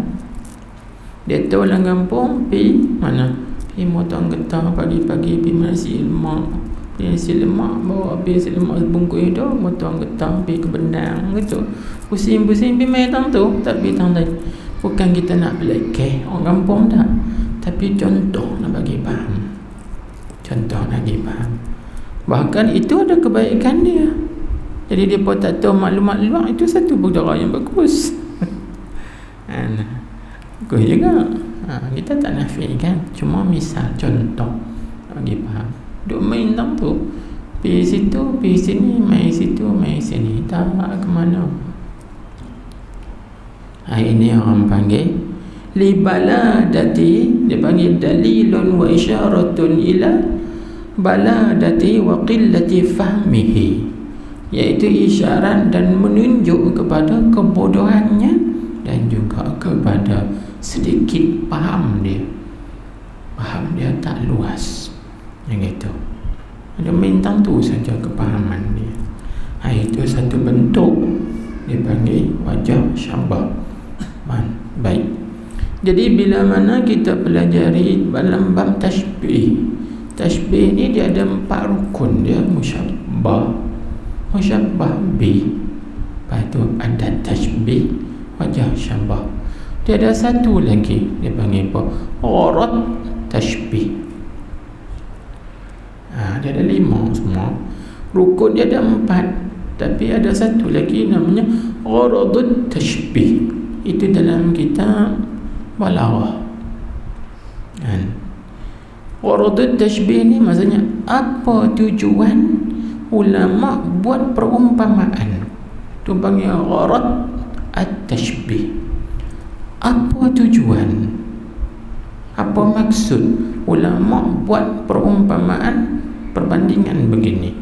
Dia tahu dalam kampung pergi mana? Pergi motong getah pagi-pagi, pergi nasi lemak, bawa nasi lemak sebungkus dah, motong getah, pergi ke Bendang gitu. Pusing-pusing pergi main tang tu, tak pergi tang lain. Bukan kita nak belakang orang kampung tak, tapi contoh nak bagi faham. Bahkan itu ada kebaikan dia. Jadi dia pun tak tahu maklumat luar, itu satu perkara yang bagus. Bagus juga. Kita tak nafikan, cuma misal contoh bagi faham. Duk main tang tu, pergi situ, pergi sini, main situ, main sini, tak ke mana. Ini orang panggil libaladati, dia panggil dalilun wa isyaratun ila baladati wa qillati fahmihi, iaitu isyarat dan menunjuk kepada kebodohannya dan juga kepada sedikit faham dia tak luas. Yang itu ada bintang tu saja kepahaman dia. Itu satu bentuk dipanggil wajah syabah. Baik. Jadi bila mana kita pelajari dalam bab tashbih ni dia ada 4 rukun dia. Musyabbah bi, lepas tu ada tashbih, wajah syabah. Dia ada satu lagi, dia panggil apa? Gharat tashbih. Dia ada 5 semua. Rukun dia ada 4, tapi ada satu lagi namanya gharadut tashbih. Itu dalam kitab Balaghah. Gharadut tashbih ni maksudnya apa tujuan ulama buat perumpamaan. Tu panggil gharad at-tashbih. Apa tujuan? Apa maksud ulama buat perumpamaan, perbandingan begini?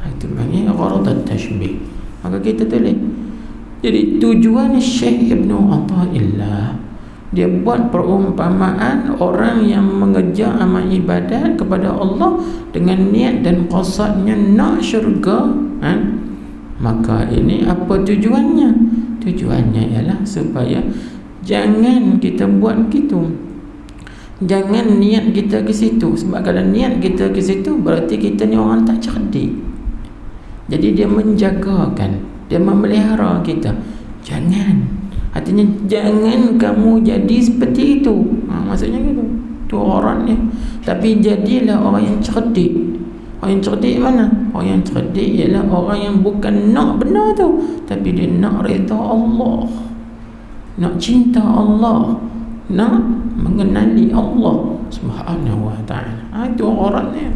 Itu panggil gharad at-tashbih. Maka kita tulis. Jadi tujuan Syekh Ibn Atha'illah, dia buat perumpamaan orang yang mengejar amal ibadat kepada Allah dengan niat dan qasadnya nak syurga. Maka ini apa tujuannya? Tujuannya ialah supaya Jangan kita buat begitu. Jangan niat kita ke situ. Sebab kalau niat kita ke situ, berarti kita ni orang tak cerdik. Jadi dia menjagakan, dia memelihara kita. Jangan, artinya jangan kamu jadi seperti itu. Maksudnya gitu. Tu orang ni. Tapi jadilah orang yang cerdik. Orang yang cerdik mana? Orang yang cerdik ialah orang yang bukan nak benda tu, tapi dia nak redha Allah, nak cinta Allah, nak mengenali Allah Subhanahu wa ta'ala. Itu orang ni.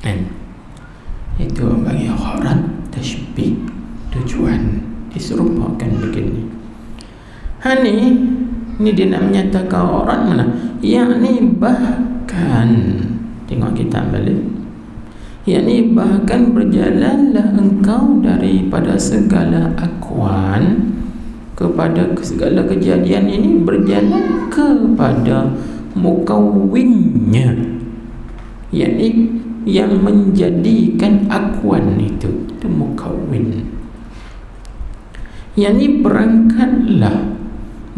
Dan itu bagi orang tashbih, tujuan diserupakan begini. Ni dia nak menyatakan orang mana? Yakni bahkan, tengok kita balik, yakni bahkan berjalanlah engkau daripada segala akuan kepada segala kejadian ini, berjalan kepada mukawwinnya, yakni yang menjadikan akuan itu mukawwin. Yakni berangkatlah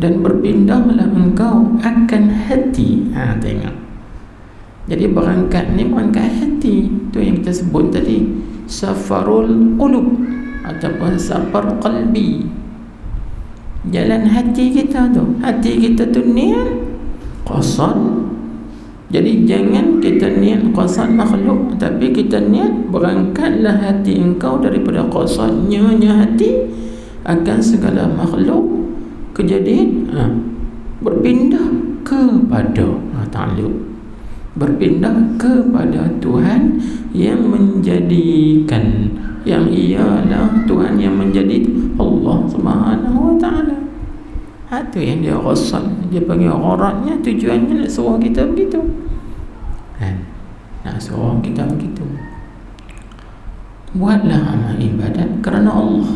dan berpindahlah engkau akan hati. Tengok. Jadi berangkat ni berangkat hati. Itu yang kita sebut tadi, safarul qulub ataupun safar qalbi. Jalan hati kita tu. Hati kita tu niat qasad. Jadi jangan kita niat qasad makhluk, tapi kita niat berangkatlah hati engkau daripada qasadnya hati akan segala makhluk kejadian, berpindah kepada ta'alluq, berpindah kepada Tuhan yang menjadikan, yang ialah Tuhan yang menjadi Allah Subhanahu wa ta'ala. Itu yang dia rasal, dia panggil gharadnya, tujuannya nak suruh kita begitu, nak suruh kita begitu. Buatlah amal ibadat kerana Allah,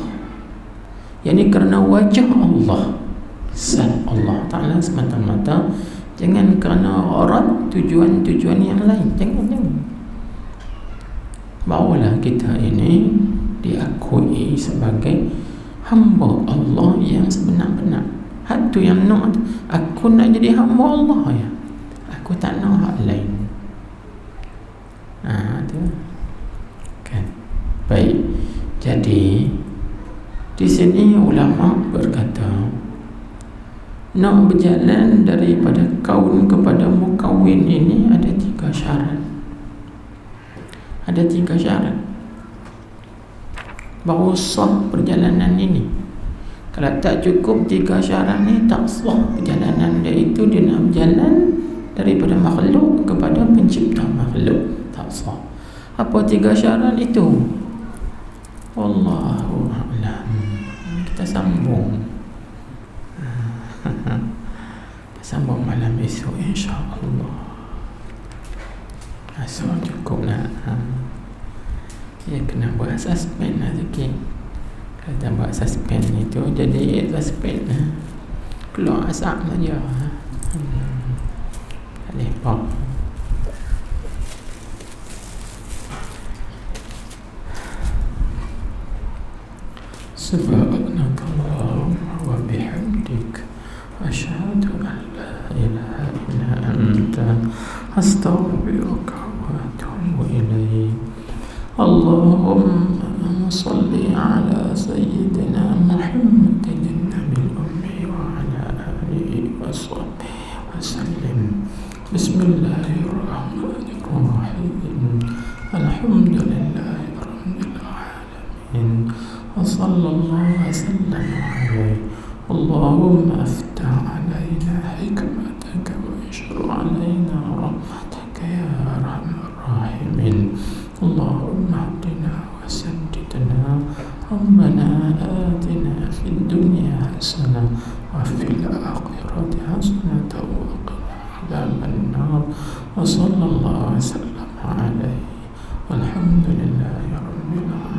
yakni kerana wajah Allah, zat Allah Ta'ala semata-mata. Jangan kerana gharad, tujuan-tujuan yang lain. Jangan. Barulah kita ini diakui sebagai hamba Allah yang sebenar-benar. Hak tu yang nak, aku nak jadi hamba Allah ya. Aku tak nak hak lain. Tu kan. Baik. Jadi di sini ulama berkata, nak berjalan daripada kaun kepada mukawwin ini ada 3 syarat. Ada 3 syarat baru sah perjalanan ini. Kalau tak cukup 3 syarat ni, tak sah perjalanan dia itu. Dia nak berjalan daripada makhluk kepada pencipta makhluk, tak sah. Apa 3 syarat itu? Wallahu a'lam. Kita sambung malam esok insya-Allah. So cukup nak ya, kena buat suspend lah sikit. Kalau tak buat suspend itu jadi suspend lah, keluar asap saja. Tak lepak. Subhanakallahumma wa bihamdik, asyhadu an la ilaha illa anta, astaghfiruka wa atubu ilaik. Allahumma salli ala sayyidina Muhammadin nabil ummi wa ala alihi wa sahbihi wa sallim. Bismillahirrahmanirrahim. Alhamdulillahi rabbil alamin. Wa sallallahu wa sallam alaihi. Allahumma aftah alaina hikmataka wa انشر علينا رحمتك يا أرحم الراحمين. اللهم اهدنا وسددنا. ربنا آتنا في الدنيا حسنة وفي الآخرة حسنة وقنا عذاب النار. وصلى الله وسلم عليه والحمد لله رب العالمين.